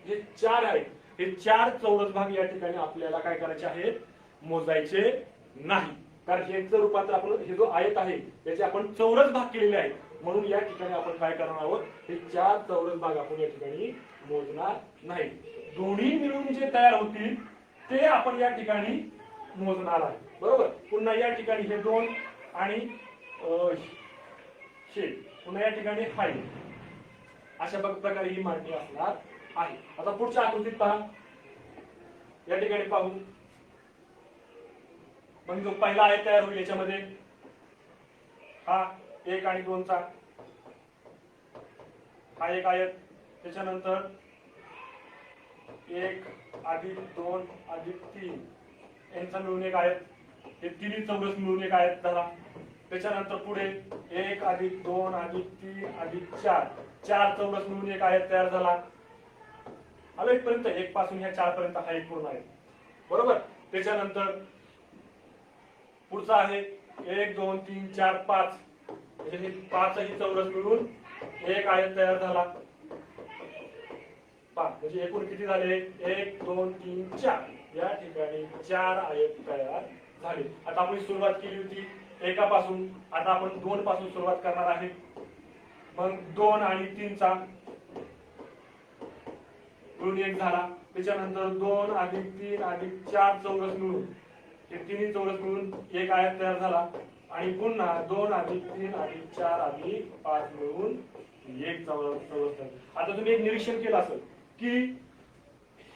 जे 4 आहेत हे 4 चौरस भाग या ठिकाणी आपल्याला काय करायचे आहेत? मोजायचे नाही. कारण ह्याचं रूपांतर आपण हे जो आयत आहे त्याचे आपण चौरस भाग केलेले आहेत. म्हणून या ठिकाणी आपण काय करणार आहोत? हे 4 चौरस भाग आपण या ठिकाणी मोजणार नाही. दोन्ही मिळून जे तयार होतील ते आपण या ठिकाणी मोजणार आहे. बरोबर. पुन्हा या ठिकाणी हे 2 आणि हे पुन्हा या ठिकाणी हाय अशा प्रकारे ही मांडणी असणार आहे. आता पुढच्या आकृतीत पहा. या ठिकाणी पाहू. मग जो पहिला आयत तयार होईल याच्यामध्ये हा 1 आणि 2 चा हा एक आयत. त्याच्यानंतर 1 अधिक 2 अधिक 3 यांचा मिळून एक आयत. हे तिन्ही चौरस मिळून एक आयत झाला. त्याच्यानंतर पुढे 1 अधिक 2 अधिक 3 अधिक 4 4 चौरस मिळून एक आयत तयार झाला. आलो इथपर्यंत. 1 पासून ह्या 4 पर्यंत हा एक पूर्ण आहे. बरोबर. त्याच्यानंतर पुढचा आहे 1 2 3 4 5 म्हणजे हे 5 ही चौरस मिळून एक आयत तयार झाला. 5 म्हणजे एकूण किती झाले? 1 2 3 4 या ठिकाणी 4 आयत तयार झाले. आता आपण सुरुवात केली होती 1 पासून. आता आपण 2 पासून सुरुवात करणार आहे. मग 2 आणि 3 चा मिळून 1 झाला. त्याच्यानंतर 2 अधिक 3 अधिक 4 चौरस मिळून हे तिन्ही चौरस मिळून एक आयत तयार झाला. आणि पुन्हा 2 अधिक 3 अधिक 4 अधिक 5 मिळून एक चौरस तयार. आता तुम्ही एक निरीक्षण केलं असेल की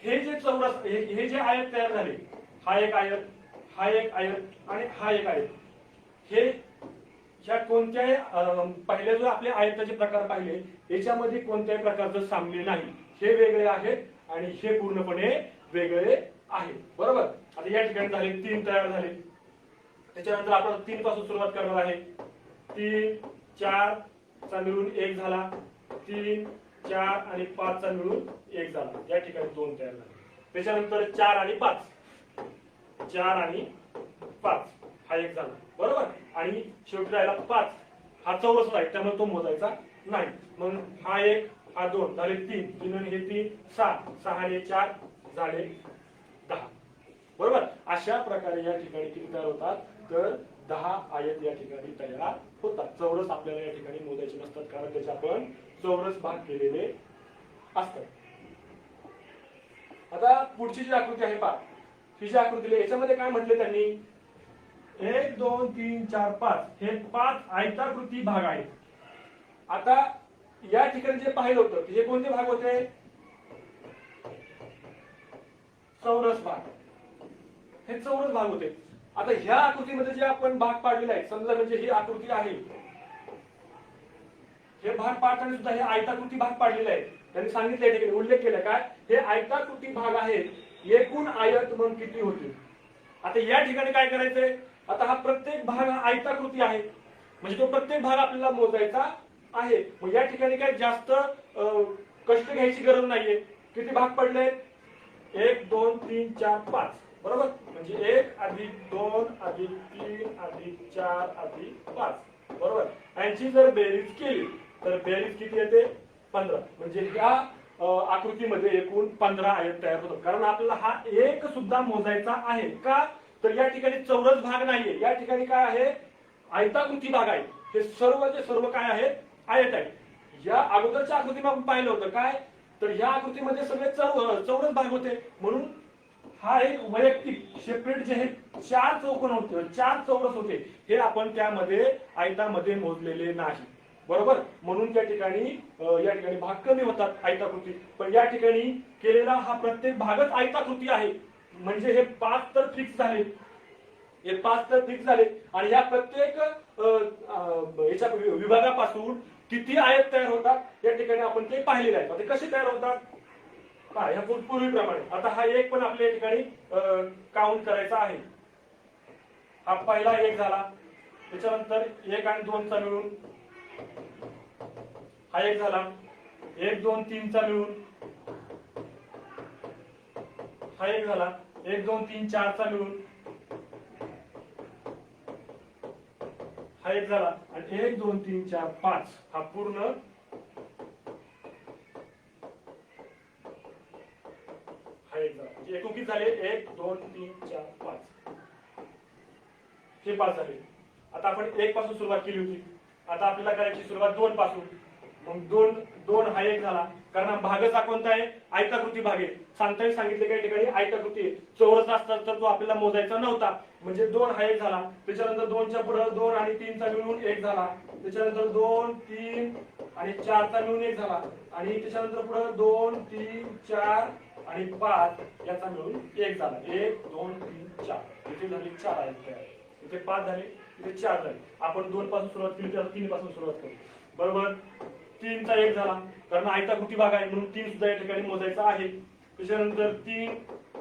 हे जे चौरस हे जे आयत तयार झाले हा एक आयत, हा एक आयत आणि हा एक आयत हे ह्या कोणत्याही पहिले जो आपले आयताचे प्रकार पाहिले याच्यामध्ये कोणत्याही प्रकारचं साम्य नाही. हे वेगळे आहेत आणि हे पूर्णपणे वेगळे आहे. बरोबर. आता या ठिकाणी झाले 3 तयार झाले. त्याच्यानंतर आपण 3 पासून सुरुवात करणार आहे. 3 4 चा मिळून 1 झाला. 3 4 आणि 5 चा मिळून 1 झाला. या ठिकाणी 2 तयार झाले. त्याच्यानंतर 4 आणि 5 4 आणि 5 हा 1 झाला. बरोबर. आणि शेवटी राहिला 5 हा चौरस आहे त्यामुळे तो मोजायचा नाही. मग हा 1 हा 2 झाले 3 3 आणि हे 3 6 6 आणि 4 झाले 10. बरोबर. अशा प्रकारे या ठिकाणी किती तयार होतात? तर 10 आयत या ठिकाणी तयार होतात. चौरस आपल्याला या ठिकाणी मोजायचे नसतात कारण त्याचे आपण चौरस भाग केलेले असतात. आता पुढची जी आकृती आहे पहा. ही जी आकृती याच्यामध्ये काय म्हटले त्यांनी? 1 2 3 4 5 हे 5 आयताकृती भाग आहेत. आता या ठिकाणी जे पाहिलं होतं हे कोणते भाग होते? चौरस भाग. हे चौरस भाग होते. आता ह्या आकृतीमध्ये जे आपण भाग पाडलेले आहेत समजा म्हणजे ही आकृती आहे. हे भाग पाडताना सुद्धा हे आयताकृती भाग पाडलेले आहेत. त्यांनी सांगितलं या ठिकाणी उल्लेख केला काय? हे आयताकृती भाग आहेत. एकूण आयत मग किती होते? आता या ठिकाणी काय करायचंय? आता हा प्रत्येक भाग हा आयताकृती आहे म्हणजे तो प्रत्येक भाग आपल्याला मोजायचा आहे. मग या ठिकाणी काय जास्त कष्ट घ्यायची गरज नाहीये. किती भाग पडले? 1 2 3 4 5 बरोबर. म्हणजे 1 अधिक 2 अधिक 3 अधिक 4 अधिक 5 बरोबर. यांची जर बेरीज केली तर बेरीज किती येते? 15. म्हणजे या आकृतीमध्ये एकूण 15 आयत तयार होतात. कारण आपल्याला हा एक सुद्धा मोजायचा आहे का? तर या ठिकाणी चौरस भाग नाहीये, या ठिकाणी काय आहे? आयताकृती भाग आहे. हे सर्वचे सर्व काय आहेत? आयत आहे. या अगोदरच्या आकृतीमध्ये आपण पाहिलं होतं काय? तर या आकृतीमध्ये सगळे चौरस भाग होते. म्हणून हा एक वैयक्तिक सेपरेट जे हे 4 चौकोन होते, 4 चौरस होते, हे आपण त्यामध्ये आयतामध्ये मोजलेले नाही बरोबर. म्हणून त्या ठिकाणी या ठिकाणी भाग कमी होतात आयताकृती. पण या ठिकाणी केलेला हा प्रत्येक भागच आयताकृती आहे. म्हणजे हे 5 तर फिक्स झाले, हे 5 तर फिक्स झाले. आणि या प्रत्येक याच्या विभागापासून किती आयत तयार होतात या ठिकाणी आपण ते पाहिलेले आहेत. ते कसे तयार होतात पहा, ह्या पूर्वीप्रमाणे. आता हा एक पण आपल्या या ठिकाणी काउंट करायचा आहे. हा पहिला एक झाला, त्याच्यानंतर 1 आणि 2 चा मिळून हा एक झाला, 1 2 3 चा मिळून हा एक झाला, 1 2 3 4 चा मिळून हा एक झाला, आणि 1 2 3 4 5 हा पूर्ण हा एक झाला. म्हणजे एकूण किती झाले? 1 2 3 4 5 हे 5 झाले. आता आपण 1 पासून सुरुवात केली होती, आता आपल्याला करायची सुरुवात 2 पासून. मग 2 हा एक झाला, कारण हा भागच हा कोणता आहे? आयताकृती भाग आहे. सांगताना सांगितले काही ठिकाणी आयताकृती आहे. चौरस असतात तर तो आपल्याला मोजायचा नव्हता. म्हणजे 2 हा एक झाला, त्याच्यानंतर 2च्या पुढे 2 आणि 3 चा मिळून 1 झाला, त्याच्यानंतर 2 3 आणि 4 चा मिळून 1 झाला, आणि त्याच्यानंतर पुढे 2 3 4 आणि 5 याचा मिळून 1 झाला. 1 2 3 4 इथे झाले 4 आयत तयार. इथे 5 झाले, इथे 4 झाले. आपण 2 पासून सुरुवात केली तर 3 पासून सुरुवात करू बरोबर. 3 चा 1 झाला, कारण आयताकृती भाग आहे म्हणून 3 सुद्धा या ठिकाणी मोजायचा आहे. त्याच्यानंतर 3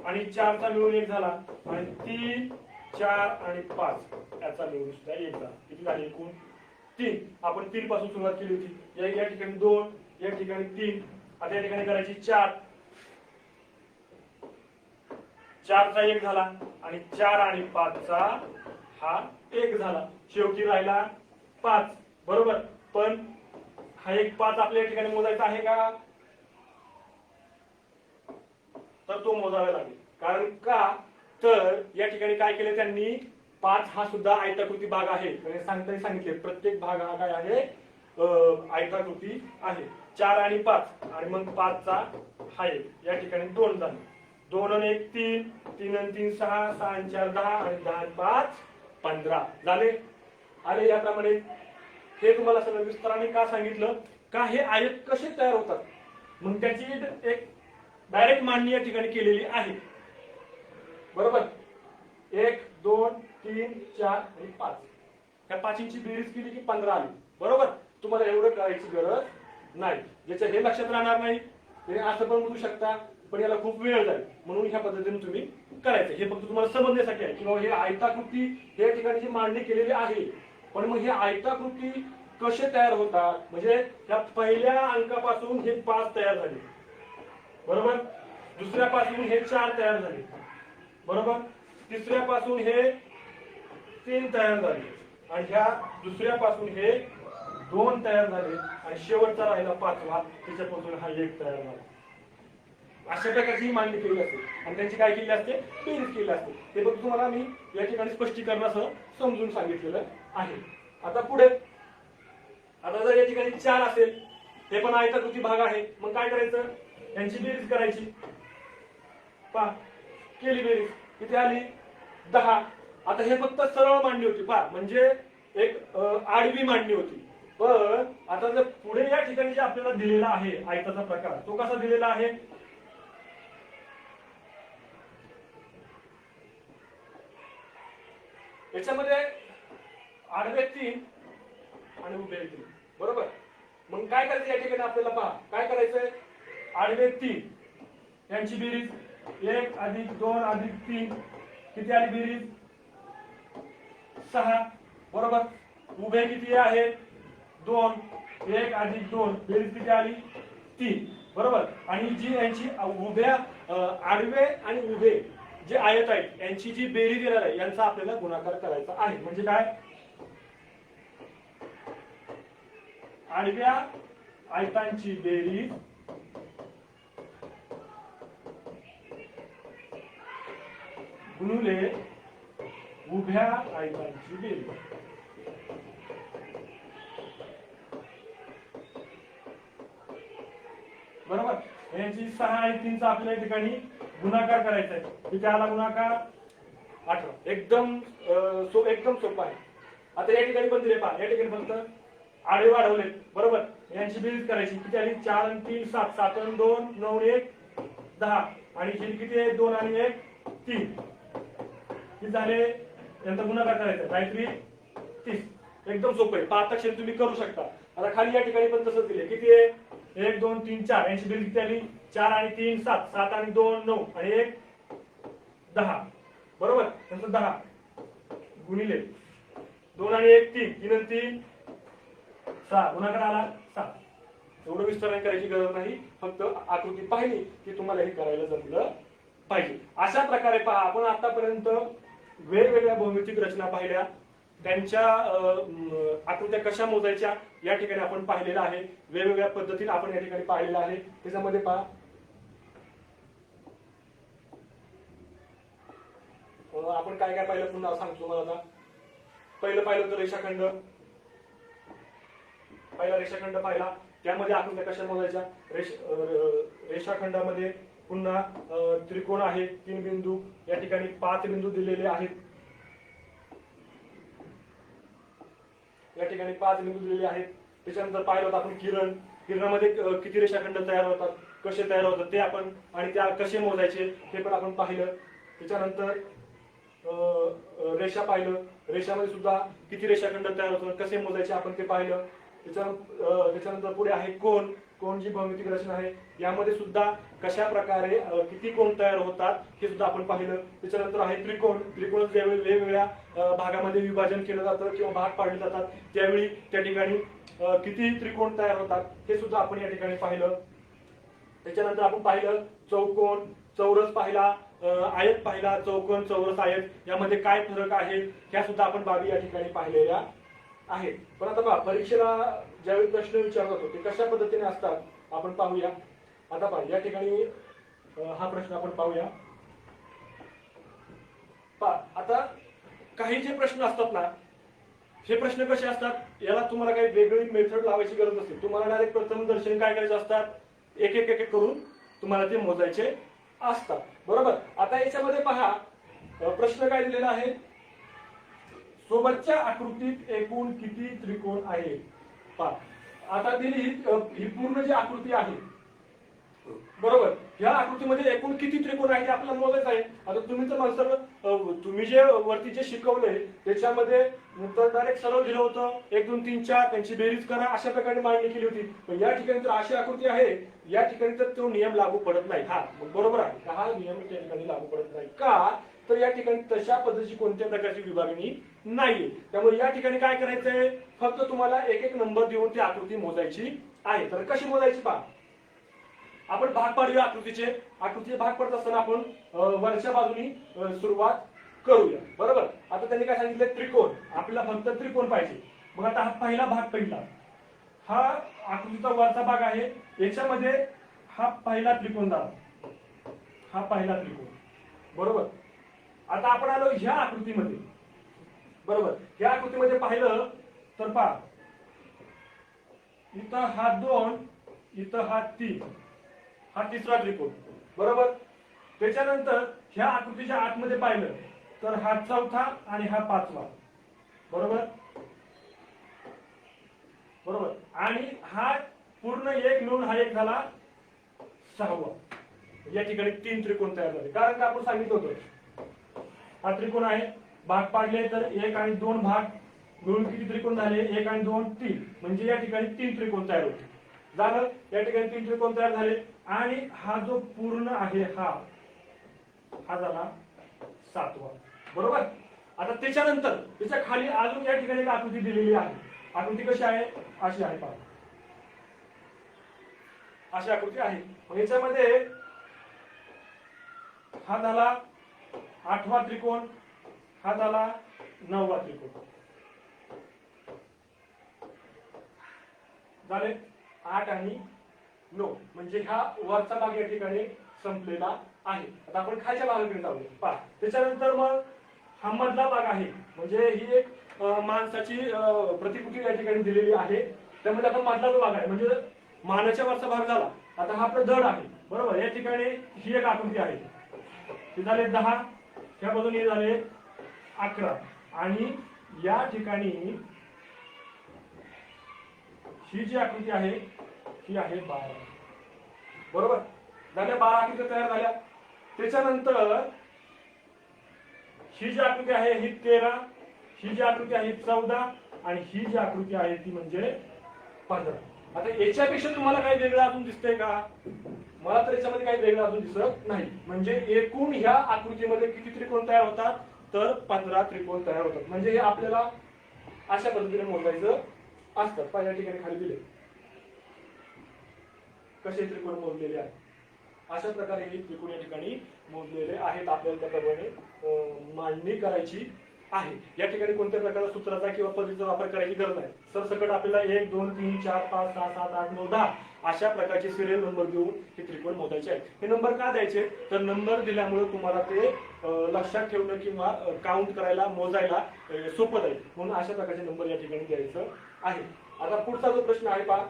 आणि 4 चा मिळून 1 झाला, आणि 3 4 आणि 5 याचा मिळून सुद्धा 1 झाला. किती झाले एकूण? 3. आपण 3 पासून सुरुवात केली होती. या ठिकाणी 2, या ठिकाणी 3. आता या ठिकाणी करायची 4. 4 चा 1 झाला, आणि 4 आणि 5 चा हा 1 झाला. शेवटी राहिला 5 बरोबर. पण हा एक 5 आपल्या या ठिकाणी मोजायचा आहे का? तर तो मोजावा लागेल. कारण का? तर या ठिकाणी काय केले त्यांनी? 5 हा सुद्धा आयताकृती भाग आहे. सांगताना सांगितले प्रत्येक भाग हा काय आहे? आयताकृती आहे. 4 आणि 5 आणि मग 5 चा हा एक, या ठिकाणी 2 झाले. 2 आणि 1 3, 3 आणि 3 6, 6 आणि 4 10, आणि 10 आणि 5 15 झाले. आले याप्रमाणे. हे तुम्हाला सगळं विस्ताराने का सांगितलं? का हे आयत कसे तयार होतात, मग त्याची एक डायरेक्ट मांडणी या ठिकाणी केलेली आहे बरोबर. 1 2 3 4 आणि 5 ह्या 5ची बेरीज केली की 15 आली बरोबर. तुम्हाला एवढं करायची गरज नाही. ज्याच्या हे लक्षात राहणार नाही ते असं पण म्हणू शकता, पण याला खूप वेळ जाईल. म्हणून ह्या पद्धतीने तुम्ही करायचं. हे फक्त तुम्हाला समजण्यासाठी आहे की बाबा हे आयताकृती या ठिकाणी जी मांडणी केलेली आहे. पण मग हे आयताकृती कसे तयार होतात? म्हणजे या पहिल्या अंकापासून हे 5 तयार झाले बरोबर, दुसऱ्यापासून हे 4 तयार झाले बरोबर, तिसऱ्यापासून हे 3 तयार झाले, आणि ह्या दुसऱ्यापासून हे 2 तयार झाले, आणि शेवटचा राहिला 5वा, त्याच्यापासून हा 1 तयार झाला. अशा प्रकारची ही मांडणी केली असते, आणि त्यांची काय केली असते? बेरीज केली असते. ते फक्त तुम्हाला मी या ठिकाणी स्पष्टीकरणासह समजून सांगितलेलं आहे. आता पुढे, आता जर या ठिकाणी 4 असेल, हे पण आयताकृती भाग आहे, मग काय करायचं? यांची बेरीज करायची. पहा, केली बेरीज, किती आली? 10. आता हे फक्त सरळ मांडणी होती पहा, म्हणजे एक आडवी मांडणी होती. पण आता जर पुढे या ठिकाणी जे आपल्याला दिलेला आहे आयताचा प्रकार, तो कसा दिलेला आहे? याच्यामध्ये आडवे 3 आणि उभे 3 बरोबर. मग काय करायचं या ठिकाणी आपल्याला? पहा काय करायचंय? आडवे 3 यांची बेरीज 1 अधिक 2 अधिक 3 किती आली बेरीज? 6 बरोबर. उभे किती आहे? 2. 1 अधिक 2 बेरीज किती आली? 3 बरोबर. आणि जी यांची उभ्या आडवे आणि उभे जे आयत आहेत यांची जी बेरीज येणार आहे यांचा आपल्याला गुणाकार करायचा आहे. म्हणजे काय, आडव्या आयतांची बेरीज गुणुले उभ्या आयतांची बेरीज. बरोबर. यांची 6 आणि 3चा आपल्याला या ठिकाणी गुणाकार करायचा आहे. किती आला गुणाकार, 18. एकदम एकदम सोपं आहे. आता या ठिकाणी पण दिले पहा, या ठिकाणी फक्त आडवे वाढवले. बरोबर. यांची बेरीज करायची. किती आली, 4 आणि 3 7, 7 आणि 2 9 आणि 1 10. आणि हे किती आहे, 2 आणि 1 3. किती झाले, यांचा गुणाकार करायचा, काहीतरी 30. एकदम सोपं आहे. 5 क्षण तुम्ही करू शकता. आता खाली या ठिकाणी पण तसंच दिले. किती आहे, 1 2 3 4. यांची बेरीज किती आली, 4 आणि 3 7, 7 आणि 2 9 आणि 1 10. बरोबर. नंतर 10 गुणिले 2 आणि 1 3, 3 आणि 3 6. गुणाकार आला 7. एवढं विस्तारण करायची गरज नाही, फक्त आकृती पाहिली की तुम्हाला हे करायला जमलं पाहिजे. अशा प्रकारे पहा, आपण आतापर्यंत वेगवेगळ्या भौमितिक रचना पाहिल्या, त्यांच्या आकृत्या कशा मोजायच्या या ठिकाणी आपण पाहिलेलं आहे. वेगवेगळ्या पद्धतीने आपण या ठिकाणी पाहिलेलं आहे. त्याच्यामध्ये पहा, आपण काय काय पाहिलं पुन्हा सांगतो तुम्हाला. आता पहिलं पाहिलं तर रेषाखंड. पहिला रेषाखंड पाहिला, त्यामध्ये आकृत्या कशा मोजायच्या. रेषाखंडामध्ये पुन्हा त्रिकोण आहे, 3 बिंदू, या ठिकाणी 5 बिंदू दिलेले आहेत. या ठिकाणी 5 बिंदू दिलेले आहेत. त्याच्यानंतर पाहिलं होतं आपण किरण. किरणामध्ये किती रेषाखंड तयार होतात, कसे तयार होतात ते आपण, आणि त्या कसे मोजायचे ते पण आपण पाहिलं. त्याच्यानंतर रेषा पाहिलं. रेषामध्ये सुद्धा किती रेषाखंड तयार होतात, कसे मोजायचे आपण ते पाहिलं. त्याच्यानंतर पुढे आहे कोण. कोण जी भौमितिक रचना आहे यामध्ये सुद्धा कशा प्रकारे किती कोण तयार होतात हे सुद्धा आपण पाहिलं. त्याच्यानंतर आहे त्रिकोण. त्रिकोण ज्यावेळी वेगवेगळ्या भागामध्ये विभाजन केलं जातं किंवा भाग पाडले जातात त्यावेळी त्या ठिकाणी किती त्रिकोण तयार होतात हे सुद्धा आपण या ठिकाणी पाहिलं. त्याच्यानंतर आपण पाहिलं चौकोन, चौरस पाहिला, आयत पाहिला. चौकोन, चौरस, आयत यामध्ये काय फरक आहे ह्या सुद्धा आपण बाबी या ठिकाणी पाहिलेल्या आहेत. पण आता पहा, परीक्षेला ज्यावेळी प्रश्न विचारला जातो ते कशा पद्धतीने असतात आपण पाहूया. आता पहा, या ठिकाणी हा प्रश्न आपण पाहूया. पहा, आता काही जे प्रश्न असतात ना, हे प्रश्न कसे असतात, याला तुम्हाला काही वेगळी मेथड लावायची गरज नसते. तुम्हाला डायरेक्ट प्रथम दर्शन काय करायचे असतात, एक एक एक करून तुम्हाला ते मोजायचे असतात. बरोबर. आता याच्यामध्ये पहा, प्रश्न काय दिलेला आहे, सोबतच्या आकृतीत एकूण किती त्रिकोण आहे. पहा, आता दिली ही पूर्ण जी आकृती आहे, बरोबर, या आकृतीमध्ये एकूण किती त्रिकोण आहे ते आपल्याला मोजायचं आहे. आता तुम्ही तर माणसं, तुम्ही जे वरती जे शिकवलंय त्याच्यामध्ये डायरेक्ट सरळ दिलं होतं 1 2 3 4 त्यांची बेरीज करा अशा प्रकारे मांडणी केली होती. पण या ठिकाणी तर अशी आकृती आहे, या ठिकाणी तर तो नियम लागू पडत नाही. हा बरोबर आहे, हा नियम त्या ठिकाणी लागू पडत नाही. का तर या ठिकाणी तशा पद्धतीची कोणत्या प्रकारची विभागणी नाहीये. त्यामुळे या ठिकाणी काय करायचंय, फक्त तुम्हाला एक एक नंबर देऊन ती आकृती मोजायची आहे. तर कशी मोजायची पहा, आपण भाग पाडूया आकृतीचे भाग पडत असताना आपण वरच्या बाजूनी सुरुवात करूया. बरोबर. आता त्यांनी काय सांगितलं, त्रिकोण. आपल्याला फक्त त्रिकोण पाहिजे. मग आता हा पहिला भाग पहिला, हा आकृतीचा वरचा भाग आहे, याच्यामध्ये हा पहिला त्रिकोण झाला, हा पहिला त्रिकोण. बरोबर. आता आपण आलो ह्या आकृतीमध्ये. बरोबर. ह्या आकृतीमध्ये पाहिलं तर पहा, इथं हा 2, इथं हा 3, हा तिसरा त्रिकोण. बरोबर. त्याच्यानंतर ह्या आकृतीच्या आतमध्ये पाहिलं तर हा चौथा आणि हा पाचवा. बरोबर. बरोबर. आणि हा पूर्ण एक मिळून हा एक झाला 6वा. या ठिकाणी 3 त्रिकोण तयार झाले. कारण का आपण सांगितलं होतं, हा त्रिकोण आहे, भाग पाडले तर 1 आणि 2 भाग मिळून किती त्रिकोण झाले, 1 आणि 2 3, म्हणजे या ठिकाणी 3 त्रिकोण तयार होते. झालं. या ठिकाणी 3 त्रिकोण तयार झाले. आणि हा जो पूर्ण आहे हा झाला 7वा. बरोबर. आता त्याच्यानंतर त्याच्या खाली अजून या ठिकाणी एक आकृती दिलेली आहे. आकृती कशी आहे, अशी आहे पहा. अशी आकृती आहे. मग याच्यामध्ये हा झाला 8वा त्रिकोण, हा झाला 9वा त्रिकोण. झाले 8 आणि 9, म्हणजे हा वरचा भाग या ठिकाणी संपलेला आहे. आता आपण खालच्या भागाकडे जाऊया. पहा त्याच्यानंतर मग हा मधला भाग आहे, म्हणजे ही एक माणसाची प्रतिकृती या ठिकाणी दिलेली आहे. त्यामध्ये आता मधला जो भाग आहे म्हणजे मानाच्या वरचा भाग झाला. आता हा आपला धड आहे, बरोबर. या ठिकाणी ही एक आकृती आहे, हे झाले 10, ह्या बाजूने झाले 11 आणि या ठिकाणी ही जी आकृती आहे ही आहे 12, बरोबर. झाल्या 12 आकृती तयार झाल्या. त्याच्यानंतर ही जी आकृती आहे ही 13, ही जी आकृती आहे 14 आणि ही जी आकृती आहे ती म्हणजे 15. आता याच्यापेक्षा तुम्हाला काही वेगळं अजून दिसतंय का? मला तर याच्यामध्ये काही वेगळं अजून दिसत नाही. म्हणजे एकूण ह्या आकृतीमध्ये किती त्रिकोण तयार होतात? तर 15 त्रिकोण तयार होतात. म्हणजे हे आपल्याला अशा पद्धतीने मोजायचं असतात. पहा या ठिकाणी खाली दिले कसे त्रिकोण मोजलेले आहेत. अशा प्रकारे हे त्रिकोण या ठिकाणी मोजलेले आहेत. आपल्याला त्याप्रमाणे मांडणी करायची आहे. या ठिकाणी कोणत्या प्रकारच्या सूत्राचा किंवा पद्धतीचा वापर करायची गरज नाही. सरसकट आपल्याला 1 2 3 4 5 6 7 8 9 10 अशा प्रकारचे सिरियल नंबर देऊन हे त्रिकोण मोजायचे आहेत. हे नंबर का द्यायचे? तर नंबर दिल्यामुळे तुम्हाला ते लक्षात ठेवणं किंवा काउंट करायला मोजायला सोपं जाईल, म्हणून अशा प्रकारचे नंबर या ठिकाणी द्यायचं आहे. आता पुढचा जो प्रश्न आहे पहा,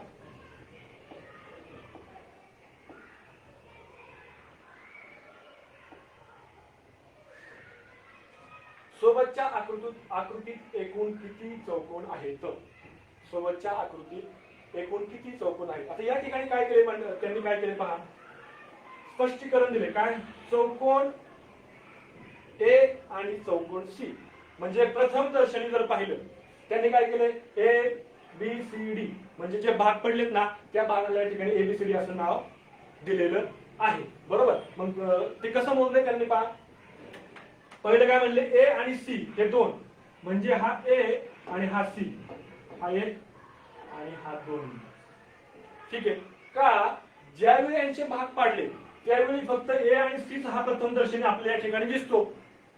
सोबतच्या आकृतीत एकूण किती चौकोन आहेत? सोबतच्या आकृतीत एकूण किती चौकोन आहेत? आता या ठिकाणी काय केले, त्यांनी काय केले पहा, स्पष्टीकरण दिले. काय? चौकोन ए आणि चौकोन सी, म्हणजे प्रथम दर्शनी जर पाहिलं त्यांनी काय केले, ए बी सी डी म्हणजे जे भाग पडलेत ना त्या भागाला या ठिकाणी एबीसीडी असं नाव दिलेलं आहे, बरोबर. मग ते कसं मोजले त्यांनी पहा. पहिले काय म्हणले, ए आणि सी हे 2, म्हणजे हा ए आणि हा सी, हा 1 आणि हा 2. ठीक आहे का? ज्यावेळी यांचे भाग पाडले त्यावेळी फक्त ए आणि सी हा प्रथम दर्शनी आपल्या या ठिकाणी दिसतो.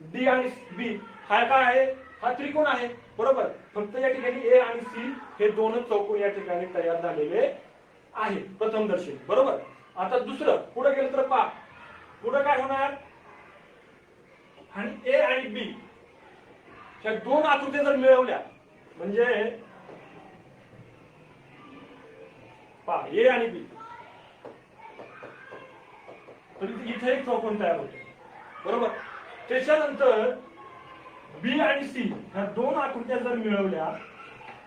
डी आणि बी हा काय आहे? हा त्रिकोण आहे, बरोबर. फक्त या ठिकाणी ए आणि सी हे 2च चौकोन या ठिकाणी तयार झालेले आहे प्रथम दर्शनी, बरोबर. आता दुसरं पुढे गेलं तर पहा, पुढे काय होणार, आणि ए आणि बी ह्या 2 आकृत्या जर मिळवल्या म्हणजे पहा ए आणि बी, तर इथे एक चौकोन तयार होतो, बरोबर. त्याच्यानंतर बी आणि सी ह्या 2 आकृत्या जर मिळवल्या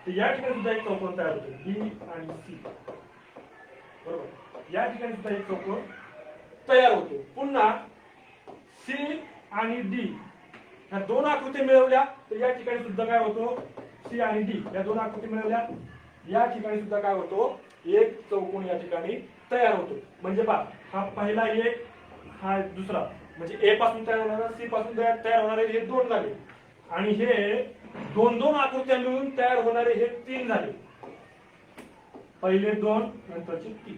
तर या ठिकाणी सुद्धा एक चौकोन तयार होतो, बी आणि सी, बरोबर. या ठिकाणी सुद्धा एक चौकोन तयार होतो. पुन्हा सी आणि डी ह्या 2 आकृती मिळवल्या तर या ठिकाणी सुद्धा काय होतो, सी आणि डी या 2 आकृती मिळवल्या या ठिकाणी सुद्धा काय होतो, एक चौकोन या ठिकाणी तयार होतो. म्हणजे पहा, हा पहिला एक, हा दुसरा, म्हणजे ए पासून तयार होणारा सी पासून तयार होणारे हे 2 झाले आणि हे 2 आकृत्या मिळून तयार होणारे हे 3 झाले. पहिले 2 नंतरचे 3.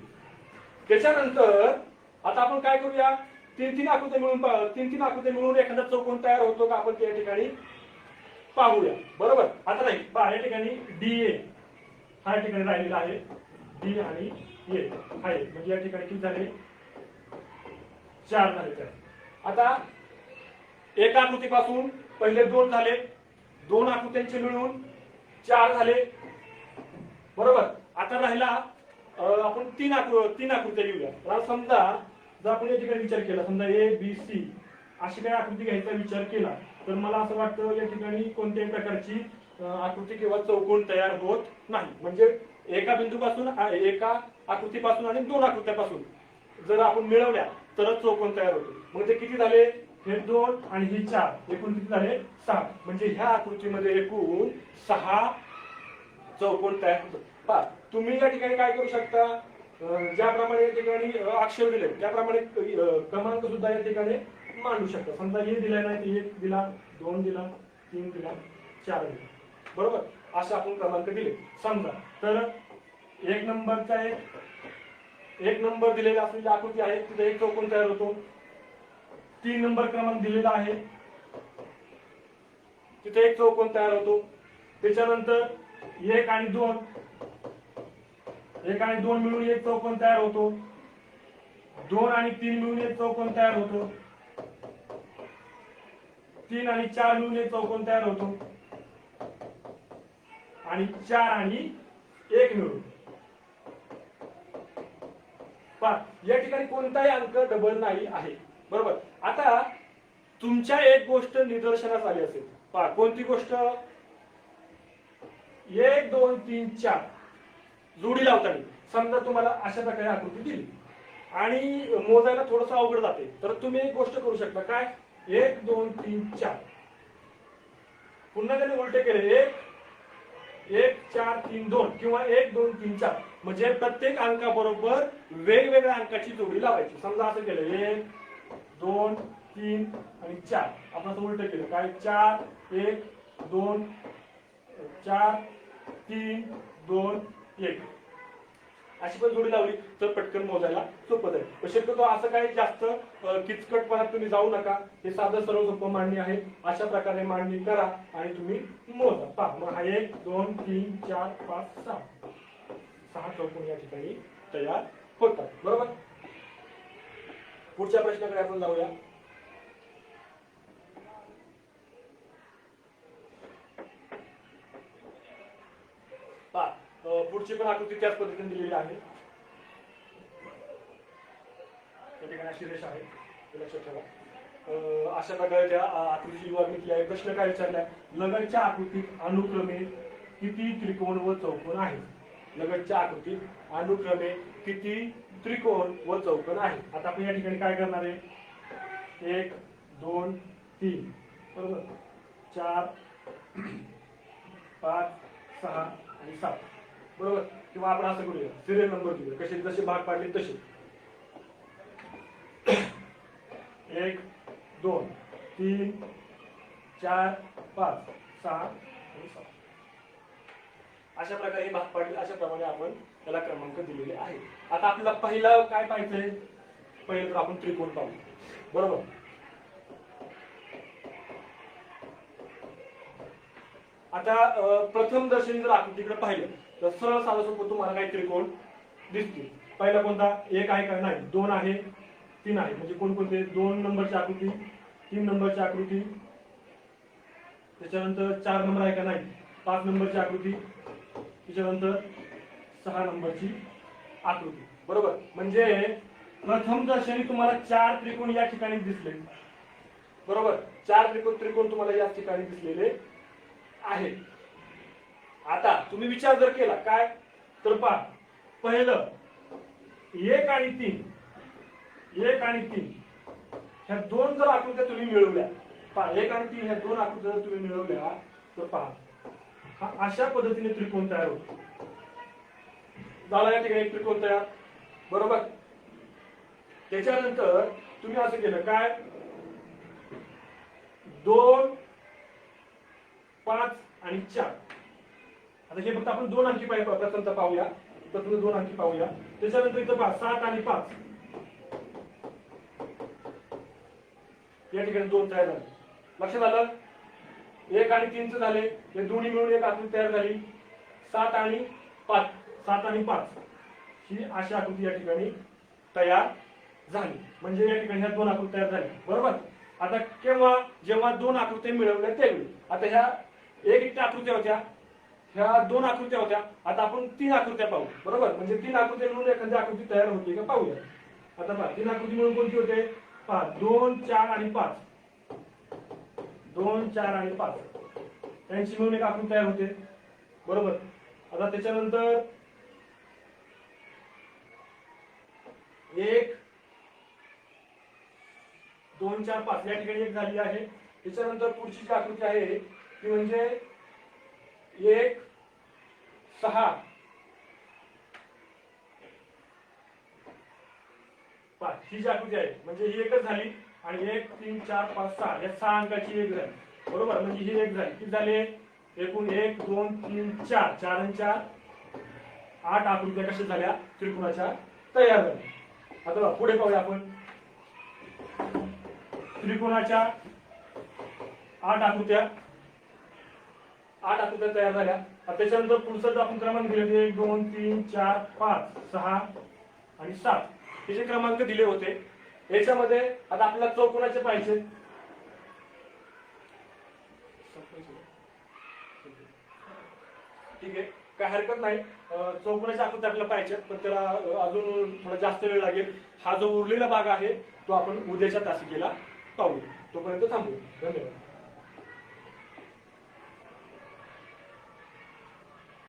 त्याच्यानंतर आता आपण काय करूया, 3 आकृत्या मिळून एखादा चौकोन तयार होतो का आपण त्या ठिकाणी पाहूया, बरोबर. आता नाही पहा, या ठिकाणी डी ए हा या ठिकाणी राहिलेला आहे, डी आणि ए आहे, म्हणजे या ठिकाणी किती झाले, 4 झाले. आता एका आकृतीपासून पहिले 2 झाले, 2 आकृत्यांचे मिळून 4 झाले, बरोबर. आता राहिला आपण 3 आकृत्या घेऊया. समजा जर आपण या ठिकाणी विचार केला, समजा ए बी सी अशी काही आकृती घ्यायचा विचार केला तर मला असं वाटतं या ठिकाणी कोणत्याही प्रकारची आकृती किंवा चौकोन तयार होत नाही. म्हणजे एका बिंदूपासून, एका आकृतीपासून आणि 2 आकृत्यापासून जर आपण मिळवल्या तरच चौकोन तयार होतो. मग ते किती झाले, हे 2 आणि हे 4, एकूण किती झाले, 6. म्हणजे ह्या आकृतीमध्ये एकूण 6 चौकोन तयार होतात. पहा तुम्ही या ठिकाणी काय करू शकता, ज्याप्रमाणे या ठिकाणी अक्षर दिले त्याप्रमाणे क्रमांक सुद्धा या ठिकाणी मांडू शकता. समजा हे दिला नाही, 1 दिला, 2 दिला, 3 दिला, 4 दिला, बरोबर. असं आपण क्रमांक दिले समजा. तर 1 नंबरचा 1, एक नंबर दिलेला असलेली आकृती आहे तिथे एक चौकोन तयार होतो. 3 नंबर क्रमांक दिलेला आहे तिथे एक चौकोन तयार होतो. त्याच्यानंतर 1 आणि 2 मिळून एक चौकोन तयार होतो. 2 आणि 3 मिळून एक चौकोन तयार होतो. 3 आणि 4 मिळून एक चौकोन तयार होतो. आणि 4 आणि 1 मिळून पहा या ठिकाणी कोणताही अंक डबल नाही आहे. बरोबर. आता तुमच्या एक गोष्ट निदर्शनास आली असेल. पहा कोणती गोष्ट? 1 2 3 4 जोडी लावताना समजा तुम्हाला अशा प्रकारे आकृती दिली आणि मोजायला थोडस अवघड जाते तर तुम्ही एक गोष्ट करू शकता. काय? 1 2 3 4 पुन्हा त्याने उलटे केले 1 4 3 2 किंवा 1 2 3 4 म्हणजे प्रत्येक अंकाबरोबर वेगवेगळ्या अंकाची जोडी लावायची. समजा असं केलं 1 2 3 आणि 4 आपण असं उलट केलं. काय? 4 1 2 4 3 2 1 अशी पण जोडी लावली तर पटकन मोजायला सोपं जाईल. पण शक्यतो असं काही जास्त किचकटपणात तुम्ही जाऊ नका. हे साधं सर्व सोपं मांडणी आहे. अशा प्रकारे मांडणी करा आणि तुम्ही मोजा. पहा मग हा 1 2 3 4 5 6 चौकोन या ठिकाणी तयार होतात. बरोबर. पुढच्या प्रश्नाकडे आपण जाऊया. पहा पुढची पण आकृती त्याच पद्धतीने दिलेली आहे. त्या ठिकाणी अशी रेषा आहे लक्षात ठेवा. अशा प्रकारे त्या आकृतीची विभागणी केली आहे. प्रश्न काय विचारलाय? लगतच्या आकृतीत अनुक्रमे किती त्रिकोण व चौकोन आहेत? लगतच्या आकृतीत अनुक्रमे किती त्रिकोण व चौकोन आहेत? आता आपण या ठिकाणी काय करणार आहे? 1 2 3 बरोबर 4 5 6 आणि 7 बरोबर. किंवा आपण असं करूया सिरियल नंबर देऊया. कसे जसे भाग पाडले तसे 1 2 3 4 5 6 आणि 7 अशा प्रकारे भाग पाडले. अशा प्रमाणे आपण त्याला क्रमांक दिलेले आहेत. आता आपल्याला पहिला काय पाहिजे? पहिलं तर आपण त्रिकोण पाहू. बरोबर. आता प्रथम दर्शनी जर आकृतीकडे पाहिलं तर सरळ साधं सोपं तुम्हाला काही त्रिकोण दिसतील. पहिला कोणता? 1 आहे का? नाही. 2 आहे 3 आहे. म्हणजे कोणकोणते? 2 नंबरची आकृती 3 नंबरची आकृती त्याच्यानंतर 4 नंबर आहे का? नाही. 5 नंबरची आकृती त्याच्यानंतर 6 नंबरची आकृती. बरोबर. म्हणजे प्रथम दर्शनी तुम्हाला 4 त्रिकोण या ठिकाणी दिसले. बरोबर. 4 त्रिकोण तुम्हाला या ठिकाणी दिसलेले आहे. आता तुम्ही विचार जर केला काय तर पहा पहिलं 1 आणि 3 ह्या दोन जर आकृत्या तुम्ही मिळवल्या. पहा 1 आणि 3 ह्या दोन आकृत्या जर तुम्ही मिळवल्या तर पहा हा अशा पद्धतीने त्रिकोण तयार होतो. झाला या ठिकाणी त्रिकोण तयार. बरोबर. त्याच्यानंतर तुम्ही असं केलं काय 2 5 आणि 4 आता हे फक्त आपण 2 अंकी प्रथमतः पाहूया. प्रथम 2 अंकी पाहूया. त्याच्यानंतर इथं पहा 7 आणि 5 या ठिकाणी 2 तयार झाले. लक्षात आलं? 1 आणि 3 च झाले. हे दोन्ही मिळून एक आकृती तयार झाली. 7 आणि 5 ही अशी आकृती या ठिकाणी तयार झाली. म्हणजे या ठिकाणी ह्या 2 आकृती तयार झाल्या. बरोबर. आता केव्हा? जेव्हा 2 आकृत्या मिळवल्या त्यावेळी. आता ह्या एक आकृत्या होत्या ह्या 2 आकृत्या होत्या. आता आपण 3 आकृत्या पाहू. बरोबर. म्हणजे 3 आकृत्या मिळून एखादी आकृती तयार होते का पाहूया. आता पहा 3 आकृती मिळून कोणती होते? पहा 2 4 आणि 5 2 4 आणि 5 त्यांची मिळून एक आकृती तयार होते. बरोबर. आता त्याच्यानंतर 1 2 4 5 या ठिकाणी एक झाली आहे. त्याच्यानंतर पुढची जी आकृती आहे ती म्हणजे 1 6 5 ही जी आकृती आहे म्हणजे ही एकच झाली. आणि 1 3 4 5 6 या 6 अंकाची एक झाली. बरोबर. म्हणजे ही एक झाली. किती झाले? एकूण 1 2 3 4 4 आणि 4 8 आकृत्या कशा झाल्या? त्रिकोणाच्या तयार झाले. आता पुढे पाहूया आपण. त्रिकोणाच्या 8 आकृत्या तयार झाल्या. त्याच्यानंतर पुढचा जो आपण क्रमांक दिले 1 2 3 4 5 6 आणि 7 हे जे क्रमांक दिले होते याच्यामध्ये आता आपल्याला चौकोनाचे पाहिजे. ठीक आहे, काय हरकत नाही. चौकोनाच्या आकृत्या आपल्याला पाहिजे पण त्याला अजून थोडा जास्त वेळ लागेल. हा जो उरलेला भाग आहे तो आपण उद्याच्या तासिकेला पाहू. तोपर्यंत थांबू. धन्यवाद.